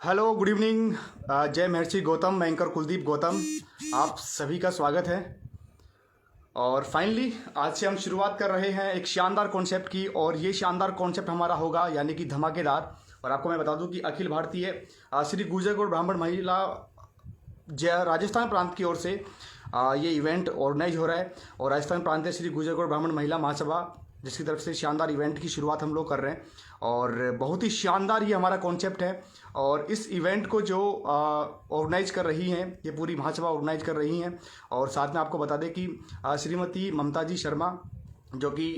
Hello, good evening. जय महर्षि गौतम। मैं anchor Kuldeep Gautam, आप सभी का स्वागत है। और फाइनली आज से हम शुरुआत कर रहे हैं एक शानदार कॉन्सेप्ट की, और ये शानदार कॉन्सेप्ट हमारा होगा यानी कि धमाकेदार। और आपको मैं बता दूं कि अखिल भारतीय श्री गुर्जर गौड़ ब्राह्मण महिला राजस्थान प्रांत की ओर से ये इवेंट ऑर्गेनाइज हो रहा है। और राजस्थान प्रांतीय श्री गुर्जर गौड़ ब्राह्मण महिला महासभा जिसकी तरफ से शानदार इवेंट की शुरुआत हम लोग कर रहे हैं, और बहुत ही शानदार ये हमारा कॉन्सेप्ट है। और इस इवेंट को जो ऑर्गेनाइज कर रही हैं, ये पूरी महासभा ऑर्गेनाइज कर रही हैं। और साथ में आपको बता दें कि श्रीमती ममता जी शर्मा जो कि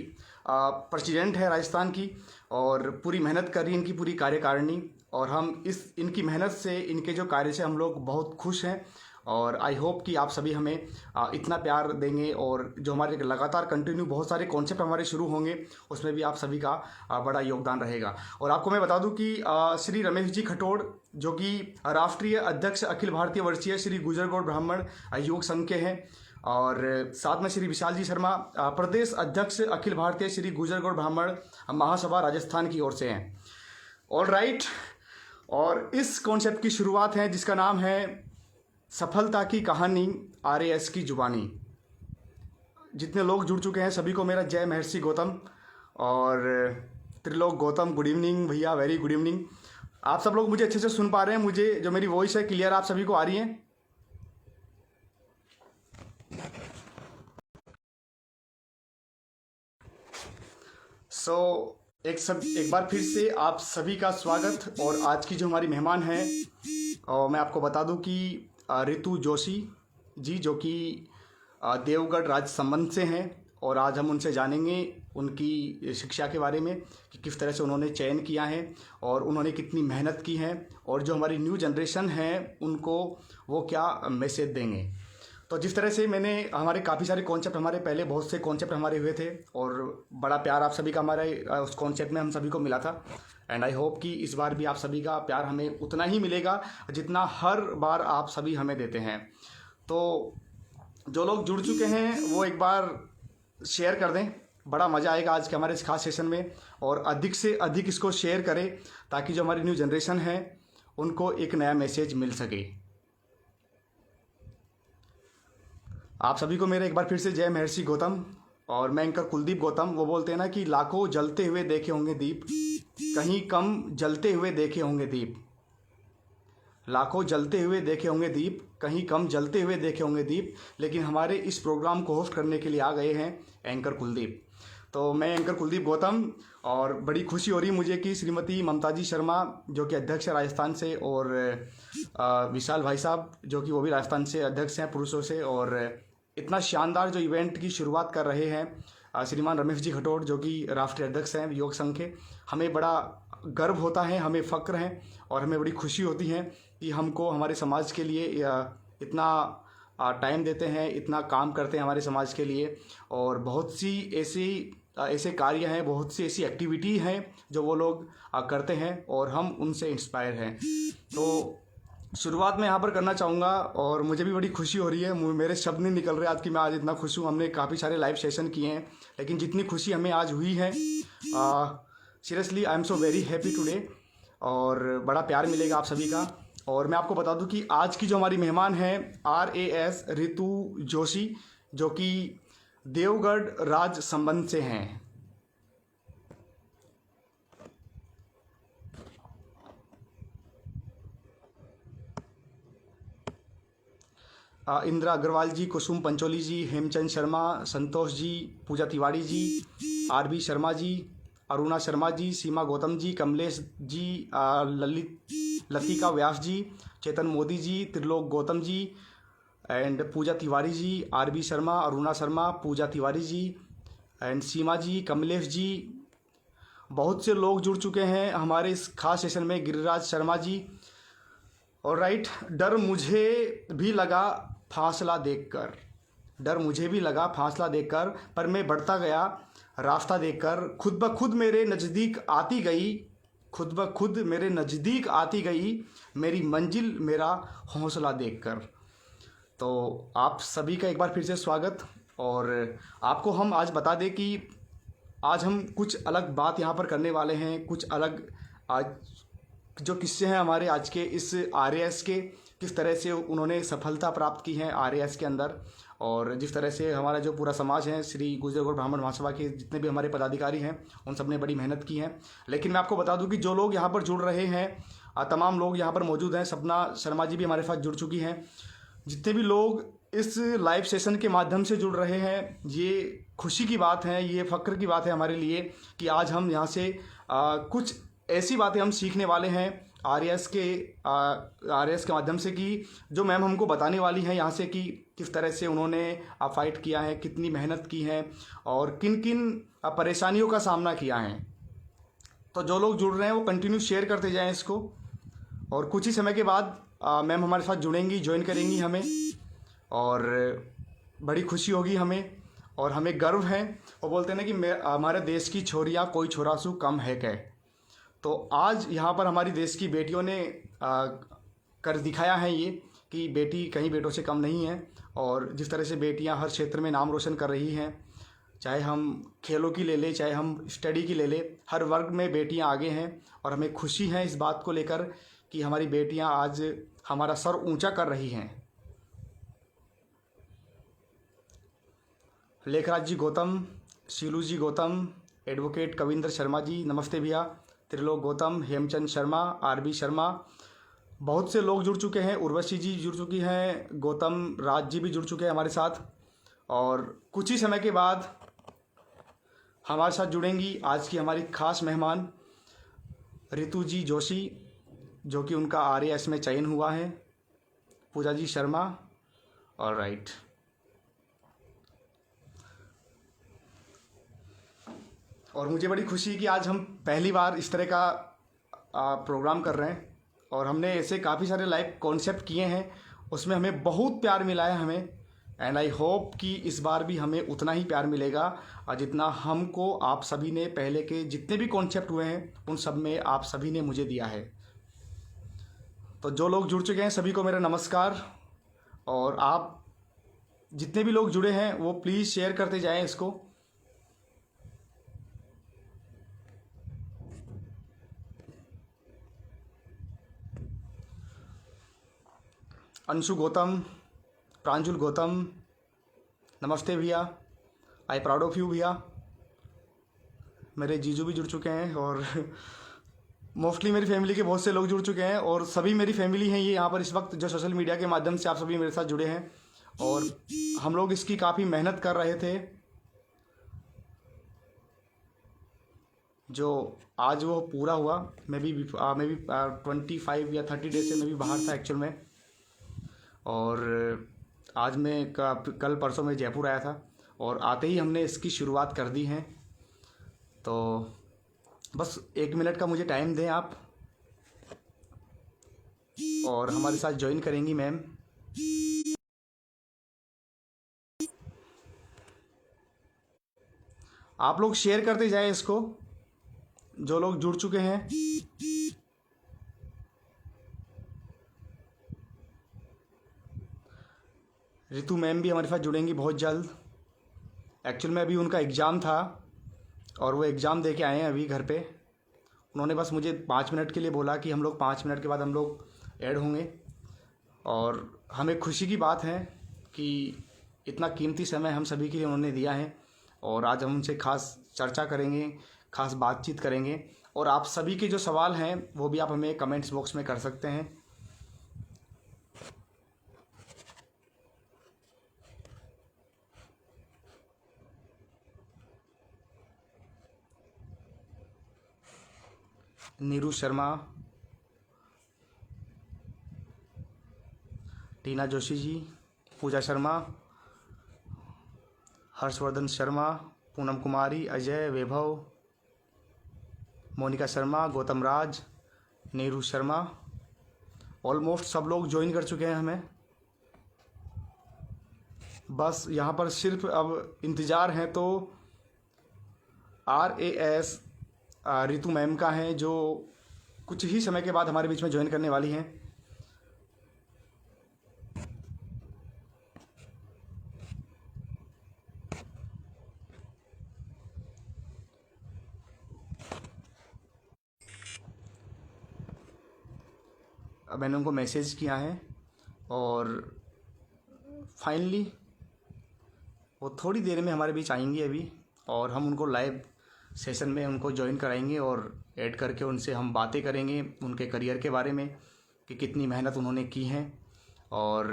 प्रेसिडेंट है राजस्थान की, और पूरी मेहनत कर रही है इनकी पूरी कार्यकारिणी। और हम इनकी मेहनत से, इनके जो कार्य से हम लोग बहुत खुश हैं। और आई होप कि आप सभी हमें इतना प्यार देंगे, और जो हमारे लगातार कंटिन्यू बहुत सारे कॉन्सेप्ट हमारे शुरू होंगे उसमें भी आप सभी का बड़ा योगदान रहेगा। और आपको मैं बता दूं कि श्री रमेश जी खटोड़ जो कि राष्ट्रीय अध्यक्ष अखिल भारतीय वर्षीय श्री गुर्जर गौड़ ब्राह्मण युवक संघ के हैं, और साथ में श्री विशाल जी शर्मा प्रदेश अध्यक्ष अखिल भारतीय श्री गुर्जर गौड़ ब्राह्मण महासभा राजस्थान की ओर से हैं। ऑल राइट, और इस कॉन्सेप्ट की शुरुआत है जिसका नाम है सफलता की कहानी RAS की जुबानी। जितने लोग जुड़ चुके हैं सभी को मेरा जय महर्षि गौतम और त्रिलोक गौतम। गुड इवनिंग भैया, वेरी गुड इवनिंग। आप सब लोग मुझे अच्छे से सुन पा रहे हैं? मुझे जो मेरी वॉइस है क्लियर आप सभी को आ रही है? एक बार फिर से आप सभी का स्वागत। और आज की जो हमारी मेहमान हैं, और मैं आपको बता दूं कि रितु जोशी जी जो कि देवगढ़ राज्य संबंध से हैं। और आज हम उनसे जानेंगे उनकी शिक्षा के बारे में कि किस तरह से उन्होंने चयन किया है और उन्होंने कितनी मेहनत की है, और जो हमारी न्यू जनरेशन है उनको वो क्या मैसेज देंगे। तो जिस तरह से हमारे काफ़ी सारे कॉन्सेप्ट, हमारे पहले बहुत से कॉन्सेप्ट हमारे हुए थे, और बड़ा प्यार आप सभी का हमारे उस कॉन्सेप्ट में हम सभी को मिला था। एंड आई होप कि इस बार भी आप सभी का प्यार हमें उतना ही मिलेगा जितना हर बार आप सभी हमें देते हैं। तो जो लोग जुड़ चुके हैं वो एक बार शेयर कर दें, बड़ा मज़ा आएगा आज के हमारे इस खास सेशन में। और अधिक से अधिक इसको शेयर करें ताकि जो हमारी न्यू जनरेशन है उनको एक नया मैसेज मिल सके। आप सभी को मेरे एक बार फिर से जय महर्षि गौतम। और मैं एंकर कुलदीप गौतम। वो बोलते हैं ना कि लाखों जलते हुए देखे होंगे दीप, कहीं कम जलते हुए देखे होंगे दीप। लाखों जलते हुए देखे होंगे दीप, कहीं कम जलते हुए देखे होंगे दीप, लेकिन हमारे इस प्रोग्राम को होस्ट करने के लिए आ गए हैं एंकर कुलदीप। तो मैं एंकर कुलदीप गौतम, और बड़ी खुशी हो रही मुझे कि श्रीमती ममता जी शर्मा जो कि अध्यक्ष है राजस्थान से, और विशाल भाई साहब जो कि वो भी राजस्थान से अध्यक्ष हैं पुरुषों से, और इतना शानदार जो इवेंट की शुरुआत कर रहे हैं श्रीमान रमेश जी खटोड़ जो कि राष्ट्रीय अध्यक्ष हैं योग संघ के। हमें बड़ा गर्व होता है, हमें फ़ख्र है, और हमें बड़ी खुशी होती है कि हमको हमारे समाज के लिए इतना टाइम देते हैं, इतना काम करते हैं हमारे समाज के लिए। और बहुत सी ऐसे कार्य हैं, बहुत सी ऐसी एक्टिविटी हैं जो वो लोग करते हैं, और हम उनसे इंस्पायर हैं। तो शुरुआत में यहाँ पर करना चाहूँगा, और मुझे भी बड़ी खुशी हो रही है, मेरे शब्द नहीं निकल रहे आज कि मैं आज इतना खुश हूँ। हमने काफ़ी सारे लाइव सेशन किए हैं, लेकिन जितनी खुशी हमें आज हुई है, seriously I am so very happy today. और बड़ा प्यार मिलेगा आप सभी का। और मैं आपको बता दूं कि आज की जो हमारी मेहमान हैं RAS रितु जोशी जो कि देवगढ़ राज्य संबंध से हैं। Indira Agarwal ji, Kusum Pancholi ji, Hemchand Sharma, Santosh ji, Pooja Tiwari ji, RB Sharma ji, Aruna Sharma ji, Seema Gautam ji, Kamlesh ji, Latika Vyas ji, Chetan Modi ji, Trilok Gautam ji, and Pooja Tiwari ji, RB Sharma, Aruna Sharma, Pooja Tiwari ji, and Seema ji, Kamlesh ji. बहुत से लोग जुड़ चुके हैं हमारे इस खास सेशन में। गिरिराज शर्मा जी। और राइट, डर मुझे भी लगा फासला देखकर, डर मुझे भी लगा फासला देखकर, पर मैं बढ़ता गया रास्ता देखकर। खुद ब खुद मेरे नज़दीक आती गई, खुद ब खुद मेरे नज़दीक आती गई मेरी मंजिल मेरा हौसला देखकर। तो आप सभी का एक बार फिर से स्वागत। और आपको हम आज बता दें कि आज हम कुछ अलग बात यहाँ पर करने वाले हैं, कुछ अलग आज जो किस्से हैं हमारे आज के इस आरएएस के, किस तरह से उन्होंने सफलता प्राप्त की है आरएएस के अंदर, और जिस तरह से हमारा जो पूरा समाज है, श्री गुर्जर गौड़ ब्राह्मण महासभा के जितने भी हमारे पदाधिकारी हैं उन सब ने बड़ी मेहनत की है। लेकिन मैं आपको बता दूं कि जो लोग यहाँ पर जुड़ रहे हैं, तमाम लोग यहाँ पर मौजूद हैं। सपना शर्मा जी भी हमारे साथ जुड़ चुकी हैं। जितने भी लोग इस लाइव सेशन के माध्यम से जुड़ रहे हैं, ये खुशी की बात है, ये फ़ख्र की बात है हमारे लिए कि आज हम यहाँ से कुछ ऐसी बातें हम सीखने वाले हैं आरएएस के माध्यम से, कि जो मैम हमको बताने वाली हैं यहाँ से कि किस तरह से उन्होंने फाइट किया है, कितनी मेहनत की है और किन किन परेशानियों का सामना किया है। तो जो लोग जुड़ रहे हैं वो कंटिन्यू शेयर करते जाएं इसको, और कुछ ही समय के बाद मैम हमारे साथ जुड़ेंगी, ज्वाइन करेंगी हमें, और बड़ी खुशी होगी हमें और हमें गर्व है। वो बोलते हैं ना कि हमारे देश की छोरियाँ कोई छोरासू कम है क्या। तो आज यहाँ पर हमारी देश की बेटियों ने कर दिखाया है ये कि बेटी कहीं बेटों से कम नहीं है, और जिस तरह से बेटियाँ हर क्षेत्र में नाम रोशन कर रही हैं, चाहे हम खेलों की ले लें, चाहे हम स्टडी की ले लें, हर वर्ग में बेटियाँ आगे हैं। और हमें खुशी है इस बात को लेकर कि हमारी बेटियाँ आज हमारा सर ऊंचा कर रही हैं। लेखराज जी गौतम, शीलू जी गौतम, एडवोकेट कविंद्र शर्मा जी नमस्ते भैया, त्रिलोक गौतम, हेमचंद शर्मा, आरबी शर्मा, बहुत से लोग जुड़ चुके हैं। उर्वशी जी जुड़ चुकी हैं, गौतम राज जी भी जुड़ चुके हैं हमारे साथ, और कुछ ही समय के बाद हमारे साथ जुड़ेंगी आज की हमारी खास मेहमान रितु जी जोशी, जो कि उनका आरएएस में चयन हुआ है, पूजा जी शर्मा। और राइट, और मुझे बड़ी खुशी कि आज हम पहली बार इस तरह का प्रोग्राम कर रहे हैं, और हमने ऐसे काफ़ी सारे लाइव कॉन्सेप्ट किए हैं, उसमें हमें बहुत प्यार मिला है हमें। एंड आई होप कि इस बार भी हमें उतना ही प्यार मिलेगा जितना हमको आप सभी ने पहले के जितने भी कॉन्सेप्ट हुए हैं उन सब में आप सभी ने मुझे दिया है। तो जो लोग जुड़ चुके हैं सभी को मेरा नमस्कार, और आप जितने भी लोग जुड़े हैं वो प्लीज़ शेयर करते जाएं इसको। अंशु गौतम, प्रांजुल गौतम नमस्ते भैया, आई प्राउड ऑफ यू भैया। मेरे जीजू भी जुड़ चुके हैं, और मोस्टली मेरी फैमिली के बहुत से लोग जुड़ चुके हैं, और सभी मेरी फैमिली हैं ये यहाँ पर इस वक्त, जो सोशल मीडिया के माध्यम से आप सभी मेरे साथ जुड़े हैं। और हम लोग इसकी काफ़ी मेहनत कर रहे थे, जो आज वो पूरा हुआ। मैं भी 25 या 30 डेज से मैं भी बाहर था एक्चुअल में, और आज मैं कल परसों में जयपुर आया था, और आते ही हमने इसकी शुरुआत कर दी है। तो बस 1 मिनट का मुझे टाइम दें आप, और हमारे साथ ज्वाइन करेंगी मैम। आप लोग शेयर करते जाएं इसको, जो लोग जुड़ चुके हैं। रितु मैम भी हमारे साथ जुड़ेंगी बहुत जल्द। एक्चुअल में अभी उनका एग्ज़ाम था, और वो एग्ज़ाम दे के आए हैं अभी घर पे। उन्होंने बस मुझे 5 मिनट के लिए बोला कि हम लोग 5 मिनट के बाद हम लोग ऐड होंगे, और हमें खुशी की बात है कि इतना कीमती समय हम सभी के लिए उन्होंने दिया है। और आज हम उनसे खास चर्चा करेंगे, खास बातचीत करेंगे, और आप सभी के जो सवाल हैं वो भी आप हमें कमेंट्स बॉक्स में कर सकते हैं। नीरू शर्मा, टीना जोशी जी, पूजा शर्मा, हर्षवर्धन शर्मा, पूनम कुमारी, अजय, वैभव, मोनिका शर्मा, गौतम राज, नीरू शर्मा, ऑलमोस्ट सब लोग ज्वाइन कर चुके हैं हमें। बस यहाँ पर सिर्फ अब इंतज़ार है तो आरएएस रितु मैम का है, जो कुछ ही समय के बाद हमारे बीच में ज्वाइन करने वाली हैं। मैंने उनको मैसेज किया है और फाइनली वो थोड़ी देर में हमारे बीच आएंगी अभी, और हम उनको लाइव सेशन में उनको ज्वाइन कराएंगे और ऐड करके उनसे हम बातें करेंगे उनके करियर के बारे में कि कितनी मेहनत उन्होंने की है और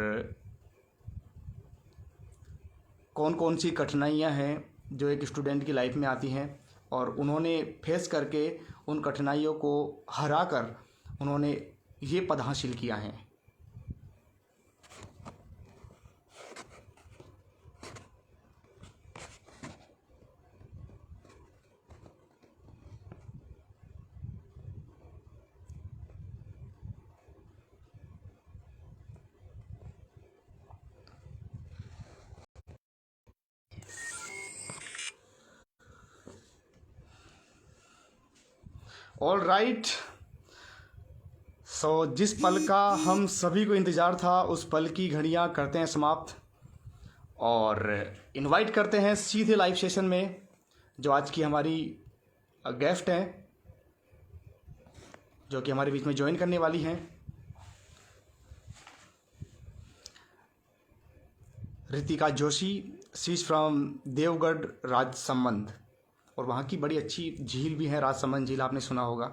कौन कौन सी कठिनाइयाँ हैं जो एक स्टूडेंट की लाइफ में आती हैं और उन्होंने फेस करके उन कठिनाइयों को हरा कर उन्होंने ये पद हासिल किया है। ऑल राइट, सो जिस पल का हम सभी को इंतज़ार था उस पल की घड़ियां करते हैं समाप्त और इनवाइट करते हैं सीधे लाइव सेशन में जो आज की हमारी गेस्ट हैं जो कि हमारे बीच में ज्वाइन करने वाली हैं। Ritika Joshi, she is from Deogarh Rajsamand, और वहाँ की बड़ी अच्छी झील भी है, राजसमंद झील आपने सुना होगा।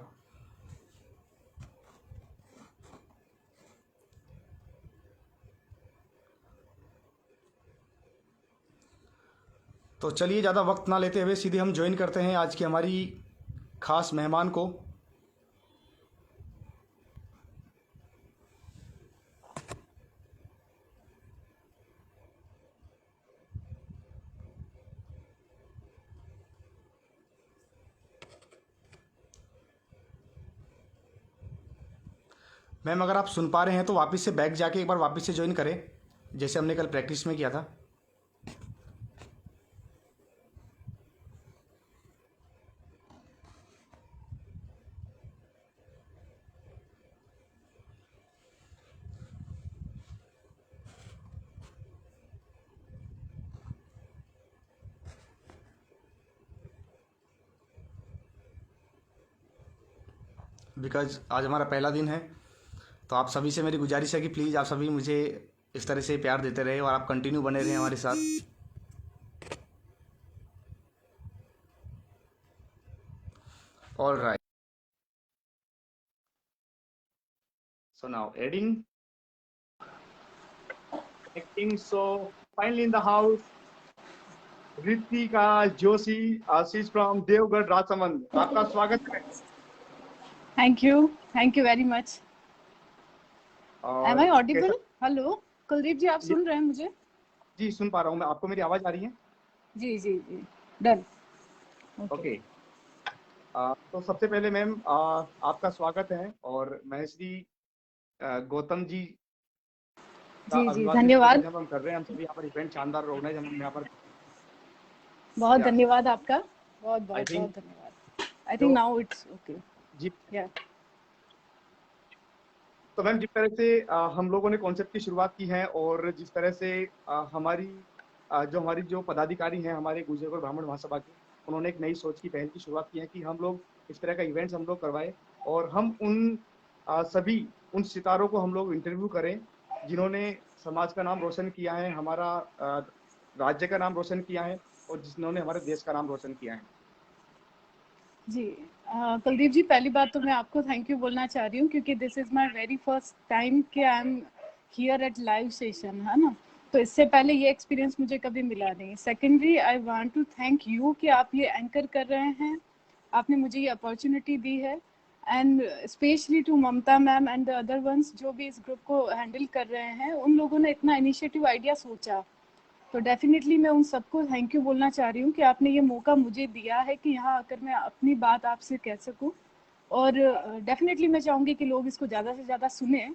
तो चलिए ज़्यादा वक्त ना लेते हुए सीधे हम ज्वाइन करते हैं आज की हमारी ख़ास मेहमान को। मैम अगर आप सुन पा रहे हैं तो वापस से बैक जाके एक बार वापस से ज्वाइन करें जैसे हमने कल प्रैक्टिस में किया था। बिकॉज आज हमारा पहला दिन है तो आप सभी से मेरी गुजारिश है कि प्लीज़ आप सभी मुझे इस तरह से प्यार देते रहे और आप कंटिन्यू बने रहें हमारे साथ। All right, so now adding acting, so finally in the house Ritika Joshi, she is from Deogarh Rajsamand. आपका स्वागत है। Thank you very much. Am I audible? Hello Kuldeep ji, आप सुन रहे हैं मुझे? जी सुन पा रहा हूँ मैं, आपको मेरी आवाज आ रही है? जी जी जी, डन। ओके। तो सबसे पहले मैम आपका स्वागत है और मैं श्री गौतम जी का जी जी, अभिवादन धन्यवाद। जब हम कर रहे हैं, हम सभी यहाँ पर इवेंट शानदार ऑर्गेनाइज हम यहाँ पर। बहुत धन्यवाद आपका, बहुत आई बहुत थिंक बहुत धन्यवाद। I think now it's okay. जी। या तो मैम जिस तरह से हम लोगों ने कॉन्सेप्ट की शुरुआत की है और जिस तरह से हमारी जो पदाधिकारी हैं हमारे गुजरगढ़ ब्राह्मण महासभा के, उन्होंने एक नई सोच की पहल की शुरुआत की है कि हम लोग इस तरह का इवेंट्स हम लोग करवाएं और हम उन सभी उन सितारों को हम लोग इंटरव्यू करें जिन्होंने समाज का नाम रोशन किया है, हमारा राज्य का नाम रोशन किया है और जिन्होंने हमारे देश का नाम रोशन किया है। जी, कुलदीप जी, पहली बात तो मैं आपको थैंक यू बोलना चाह रही हूँ क्योंकि this is my very first time कि I am here at live session, है ना। तो इससे पहले ये एक्सपीरियंस मुझे कभी मिला नहीं। Secondly I want to thank you कि आप ये एंकर कर रहे हैं, आपने मुझे ये अपॉर्चुनिटी दी है, and specially to Mamta ma'am and the other ones जो भी इस ग्रुप को हैंडल कर रहे हैं, उन लोगों ने इतना इनिशिएटिव आइडिया सोचा। तो डेफिनेटली मैं उन सबको थैंक यू बोलना चाह रही हूँ कि आपने ये मौका मुझे दिया है कि यहाँ आकर मैं अपनी बात आपसे कह सकूँ। और डेफिनेटली मैं चाहूँगी कि लोग इसको ज़्यादा से ज़्यादा सुने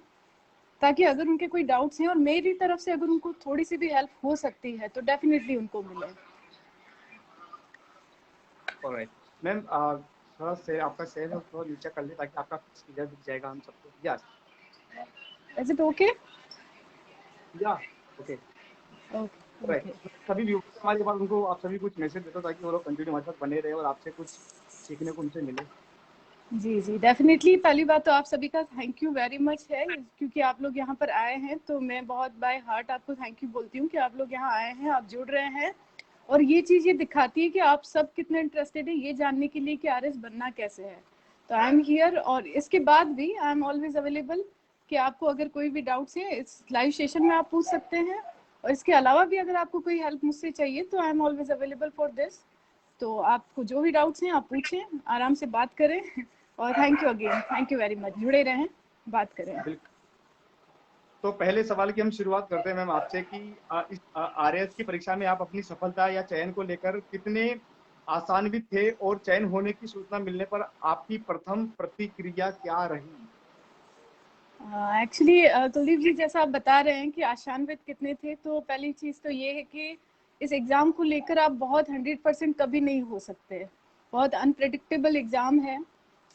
ताकि अगर उनके कोई डाउट्स हैं और मेरी तरफ से अगर उनको थोड़ी सी भी हेल्प हो सकती है तो डेफिनेटली उनको मिले। ऑलराइट मैम, थोड़ा से आपका शेयर है थोड़ा नीचे कर ले ताकि आपका फिगर दिख जाएगा हम सबको। Yes, is it okay? या ओके। Okay right, okay. सभी व्यूअर्स हमारे पास उनको आप सभी कुछ मैसेज देते हो ताकि वो लोग कंटिन्यू हमारे साथ बने रहे और आपसे कुछ सीखने को उनसे मिले। जी जी, डेफिनेटली। पहली बात तो आप सभी का थैंक यू वेरी मच है, क्योंकि आप लोग यहाँ पर आए हैं, तो मैं बहुत बाय हार्ट आपको थैंक यू बोलती हूँ कि आप लोग यहाँ आए हैं, आप जुड़ रहे हैं। और ये चीज़ ये दिखाती है कि आप सब कितने इंटरेस्टेड हैं ये जानने के लिए कि आरएस बनना कैसे है। तो आई एम हियर, और इसके बाद भी आई एम ऑलवेज अवेलेबल कि आपको अगर कोई भी डाउट्स है इस लाइव सेशन में आप पूछ सकते हैं। और इसके अलावा भी अगर आपको कोई हेल्प मुझसे चाहिए तो I am always available for this. तो आपको जो भी डाउट्स हैं आप पूछें, आराम से बात करें। और thank you again, thank you very much. जुड़े रहें, बात करें। बिल्कुल। तो पहले सवाल की हम शुरुआत करते हैं मैम आपसे कि इस आरएएस की परीक्षा में आप अपनी सफलता या चयन को लेकर कितने आशान्वित थे और चयन होने की सूचना मिलने पर आपकी प्रथम प्रतिक्रिया क्या रही? एक्चुअली कुलदीप जी, जैसा आप बता रहे हैं कि आशान्वित कितने थे, तो पहली चीज़ तो ये है कि इस एग्ज़ाम को लेकर आप बहुत 100% कभी नहीं हो सकते। बहुत अनप्रेडिक्टेबल एग्ज़ाम है,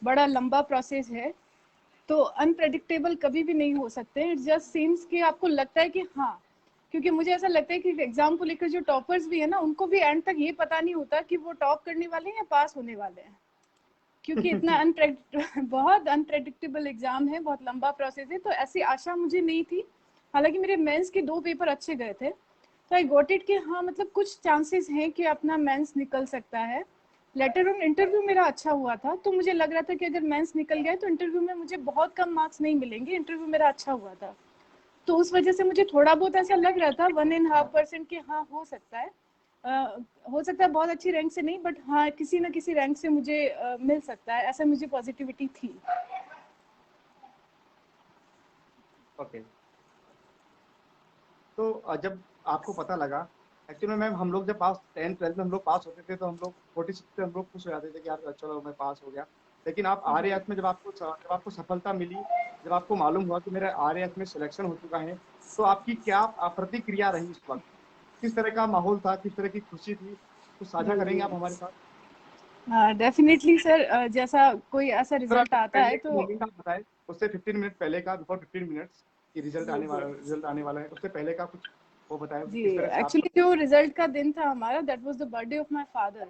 बड़ा लंबा प्रोसेस है, तो अनप्रेडिक्टेबल कभी भी नहीं हो सकते। इट जस्ट सीम्स कि आपको लगता है कि हाँ, क्योंकि मुझे ऐसा लगता है कि एग्ज़ाम को लेकर जो टॉपर्स भी है ना, उनको भी एंड तक ये पता नहीं होता कि वो टॉप करने वाले हैं या पास होने वाले हैं, क्योंकि इतना बहुत अनप्रेडिक्टेबल एग्जाम है, बहुत लंबा प्रोसेस है। तो ऐसी आशा मुझे नहीं थी। हालांकि मेरे मेंस के 2 पेपर अच्छे गए थे, तो आई गॉट इट कि हाँ, मतलब कुछ चांसेस हैं कि अपना मेंस निकल सकता है। लेटर ऑन इंटरव्यू मेरा अच्छा हुआ था, तो मुझे लग रहा था कि अगर मेंस निकल गया तो इंटरव्यू में मुझे बहुत कम मार्क्स नहीं मिलेंगे। इंटरव्यू मेरा अच्छा हुआ था, तो उस वजह से मुझे थोड़ा बहुत ऐसा लग रहा था 1.5% कि हाँ हो सकता है। हो सकता है बहुत अच्छी रैंक से नहीं, बट हाँ किसी ना किसी रैंक से मुझे मिल सकता है, ऐसा मुझे पॉजिटिविटी थी। ओके। तो जब आपको पता लगा, एक्चुअली मैम हम लोग जब पास 10th 12th में हम लोग पास होते थे तो हम लोग 46 से हम लोग खुश हो जाते थे कि यार चलो मैं पास हो गया। लेकिन आप जी आरएएस में जब आपको सफलता मिली, जब आपको मालूम हुआ कि मेरा आरएएस में सिलेक्शन हो चुका है, तो आपकी क्या प्रतिक्रिया रही उस वक्त? किस तरह का माहौल था, किस तरह की खुशी थी, कुछ साझा जी करेंगे जी, आप हमारे साथ? हाँ डेफिनेटली सर। जैसा कोई ऐसा सर आप रिजल्ट आता पहले है का तो मोमेंट आप बताएं, उससे 15 मिनट पहले का, बिफोर 15 मिनट्स कि जी जी रिजल्ट आने वाला है, उससे पहले का कुछ वो बताएं कि जी, किस तरह से आप। एक्चुअली जो रिजल्ट का दिन था हमारा, that was the birthday of my father,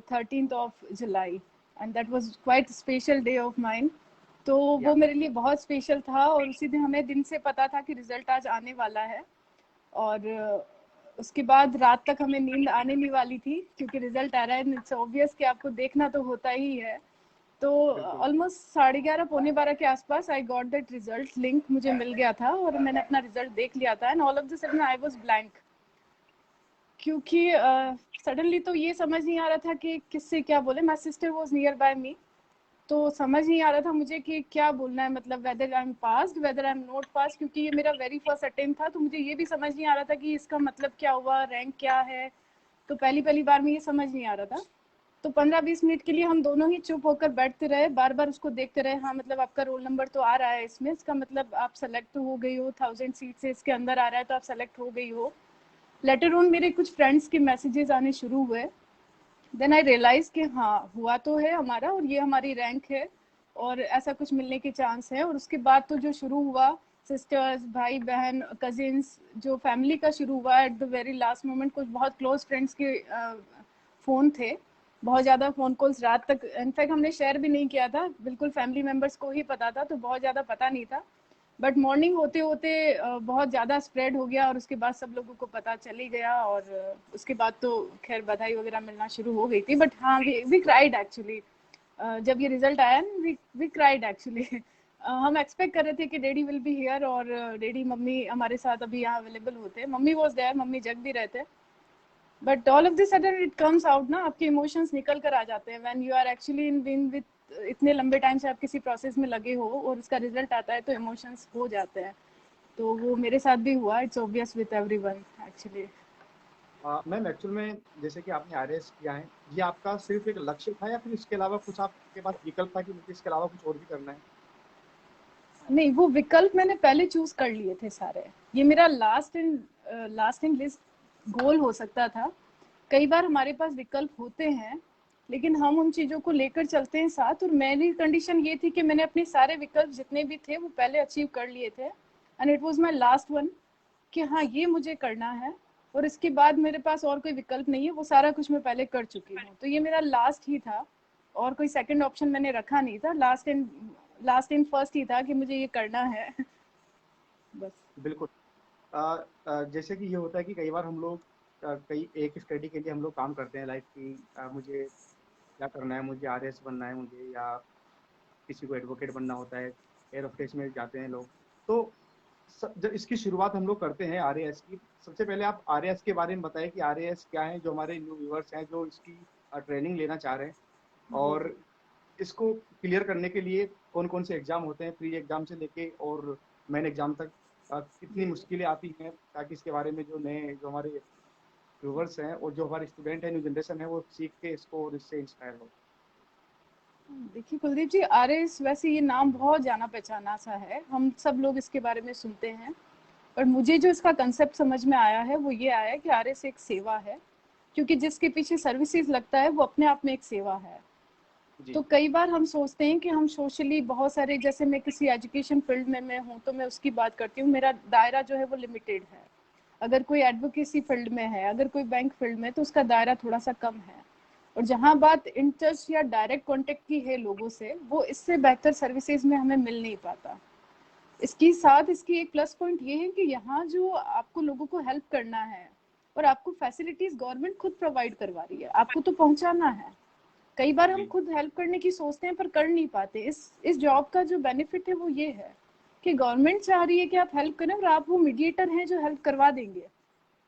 13th of July, and that was quite special day of mine. तो वो या मेरे लिए बहुत स्पेशल था, और उसी दिन हमें दिन से पता था कि रिजल्ट आज आने वाला है। और उसके बाद रात तक हमें नींद आने नहीं वाली थी, क्योंकि रिजल्ट आ रहा है, इट्स ऑब्वियस कि आपको देखना तो होता ही है। तो बिल्कुल। ऑलमोस्ट 11:30 पौने 12 के आसपास I got that result link मुझे मिल गया था, और मैंने अपना रिजल्ट देख लिया था, and all of the sudden I was blank. क्योंकि सडनली तो ये समझ नहीं आ रहा था कि किससे क्या बोले। My sister was near by me, तो समझ नहीं आ रहा था मुझे कि क्या बोलना है, मतलब whether I am passed, whether I am not pass, क्योंकि ये मेरा वेरी फर्स्ट अटेम्प्ट था। तो मुझे ये भी समझ नहीं आ रहा था कि इसका मतलब क्या हुआ, रैंक क्या है। तो पहली पहली बार में ये समझ नहीं आ रहा था। तो 15-20 मिनट के लिए हम दोनों ही चुप होकर बैठते रहे, बार बार उसको देखते रहे। हाँ, मतलब आपका रोल नंबर तो आ रहा है इसमें, इसका मतलब आप सेलेक्ट हो गई हो, 1000 सीट से इसके अंदर आ रहा है, तो आप सेलेक्ट हो गई हो। लेटर ऑन मेरे कुछ फ्रेंड्स के मैसेजेस आने शुरू हुए। देन आई रियलाइज कि हाँ, हुआ तो है हमारा, और ये हमारी रैंक है, और ऐसा कुछ मिलने के चांस है। और उसके बाद तो जो शुरू हुआ, सिस्टर्स, भाई बहन, कजिन्स, जो फैमिली का शुरू हुआ at the very last moment. कुछ बहुत क्लोज फ्रेंड्स के फ़ोन थे, बहुत ज़्यादा फ़ोन कॉल्स रात तक, इनफैक्ट हमने शेयर भी नहीं किया था, बिल्कुल फैमिली मेम्बर्स को ही पता था, तो बहुत ज़्यादा पता नहीं था। बट मॉर्निंग होते होते बहुत ज़्यादा स्प्रेड हो गया, और उसके बाद सब लोगों को पता चल ही गया। और उसके बाद तो खैर बधाई वगैरह मिलना शुरू हो गई थी। बट हाँ, वी क्राइड एक्चुअली। जब ये रिजल्ट आया, वी क्राइड एक्चुअली। हम एक्सपेक्ट कर रहे थे कि डैडी विल बी हियर, और डैडी मम्मी हमारे साथ अभी यहाँ अवेलेबल होते। मम्मी वॉज देयर, मम्मी जग भी रहे थे। But all of this sudden it comes out ना, आपके इमोशंस निकल कर आ जाते हैं when you are actually in being with, इतने लंबे टाइम से आप किसी प्रोसेस में लगे हो और उसका रिजल्ट आता है, तो इमोशंस हो जाते हैं। तो वो मेरे साथ भी हुआ। It's obvious with everyone actually. Ma'am actual में जैसे कि आपने आरएएस किया है, ये आपका सिर्फ एक लक्ष्य था या फिर इसके अलावा कुछ आपके पास विकल्प था कि मुझे इसके अलावा कुछ और भी करना है? नहीं, वो विकल्प मैंने पहले चूज कर लिए थे सारे। ये मेरा लास्ट इन लिस्ट गोल हो सकता था। कई बार हमारे पास विकल्प होते हैं, लेकिन हम उन चीज़ों को लेकर चलते हैं साथ। और मेरी कंडीशन ये थी कि मैंने अपने सारे विकल्प जितने भी थे वो पहले अचीव कर लिए थे, and it was my last one, कि हाँ ये मुझे करना है। और इसके बाद मेरे पास और कोई विकल्प नहीं है, वो सारा कुछ मैं पहले कर चुकी हूँ, तो ये मेरा लास्ट ही था। और कोई सेकंड ऑप्शन मैंने रखा नहीं था, लास्ट इन फर्स्ट ही था कि मुझे ये करना है। बस। बिल्कुल। जैसे कि ये होता है कि कई बार हम लोग कई एक स्टडी के लिए हम लोग काम करते हैं, लाइक कि मुझे क्या करना है, मुझे आरएस बनना है मुझे, या किसी को एडवोकेट बनना होता है, एयर होस्टेस में जाते हैं लोग। तो जब इसकी शुरुआत हम लोग करते हैं आरएएस की, सबसे पहले आप आरएएस के बारे में बताएं कि आरएएस क्या है, जो हमारे न्यू व्यूअर्स हैं जो इसकी ट्रेनिंग लेना चाह रहे हैं, जी और इसको क्लियर करने के लिए कौन कौन से एग्जाम होते हैं, प्री एग्जाम से लेके और मेन एग्जाम तक, कितनी जी मुश्किलें आती हैं, ताकि इसके बारे में जो नए जो हमारे व्यूअर्स हैं और जो हमारे स्टूडेंट हैं, न्यू जनरेशन है, वो सीख के इसको और इससे इंस्पायर हो। देखिए कुलदीप जी, आरएस वैसे ये नाम बहुत जाना पहचाना सा है, हम सब लोग इसके बारे में सुनते हैं, पर मुझे जो इसका कंसेप्ट समझ में आया है वो ये आया कि आरएस एक सेवा है, क्योंकि जिसके पीछे सर्विसेज लगता है वो अपने आप में एक सेवा है। जी तो कई बार हम सोचते हैं कि हम सोशली बहुत सारे, जैसे मैं किसी एजुकेशन फील्ड में मैं हूँ तो मैं उसकी बात करती हूँ, मेरा दायरा जो है वो लिमिटेड है। अगर कोई एडवोकेसी फील्ड में है, अगर कोई बैंक फील्ड में, तो उसका दायरा थोड़ा सा कम है। और जहाँ बात इन टच या डायरेक्ट कांटेक्ट की है लोगों से, वो इससे बेहतर सर्विसेज में हमें मिल नहीं पाता। इसकी साथ इसकी एक प्लस पॉइंट ये है कि यहाँ जो आपको लोगों को हेल्प करना है और आपको फैसिलिटीज गवर्नमेंट खुद प्रोवाइड करवा रही है, आपको तो पहुंचाना है। कई बार हम जी खुद हेल्प करने की सोचते हैं पर कर नहीं पाते। इस जॉब का जो बेनिफिट है वो ये है कि गवर्नमेंट चाह रही है कि आप हेल्प करें और आप वो मीडिएटर हैं जो हेल्प करवा देंगे।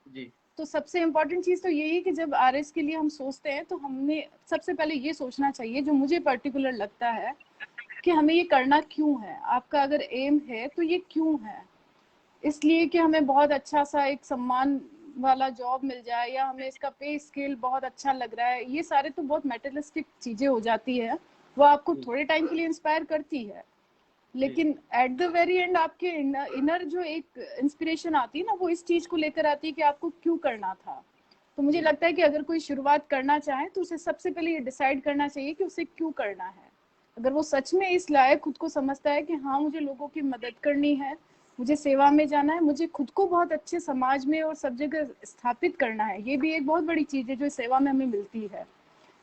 जी तो सबसे इम्पोर्टेंट चीज तो यही है कि जब आरएस के लिए हम सोचते हैं तो हमने सबसे पहले ये सोचना चाहिए, जो मुझे पर्टिकुलर लगता है, कि हमें ये करना क्यों है। आपका अगर एम है तो ये क्यों है? इसलिए कि हमें बहुत अच्छा सा एक सम्मान वाला जॉब मिल जाए, या हमें इसका पे स्केल बहुत अच्छा लग रहा है, ये सारे तो बहुत मेटेरियलिस्टिक चीजें हो जाती है। वो आपको जी थोड़े टाइम के लिए इंस्पायर करती है, जी लेकिन एट द वेरी एंड आपके इनर जो एक इंस्पिरेशन आती है ना, वो इस चीज को लेकर आती है कि आपको क्यों करना था। तो मुझे जी लगता है कि अगर कोई शुरुआत करना चाहे तो उसे सबसे पहले ये डिसाइड करना चाहिए कि उसे क्यों करना है। अगर वो सच में इस लायक खुद को समझता है कि हाँ मुझे लोगों की मदद करनी है, मुझे सेवा में जाना है, मुझे खुद को बहुत अच्छे समाज में और सब जगह स्थापित करना है, ये भी एक बहुत बड़ी चीज है जो सेवा में हमें मिलती है।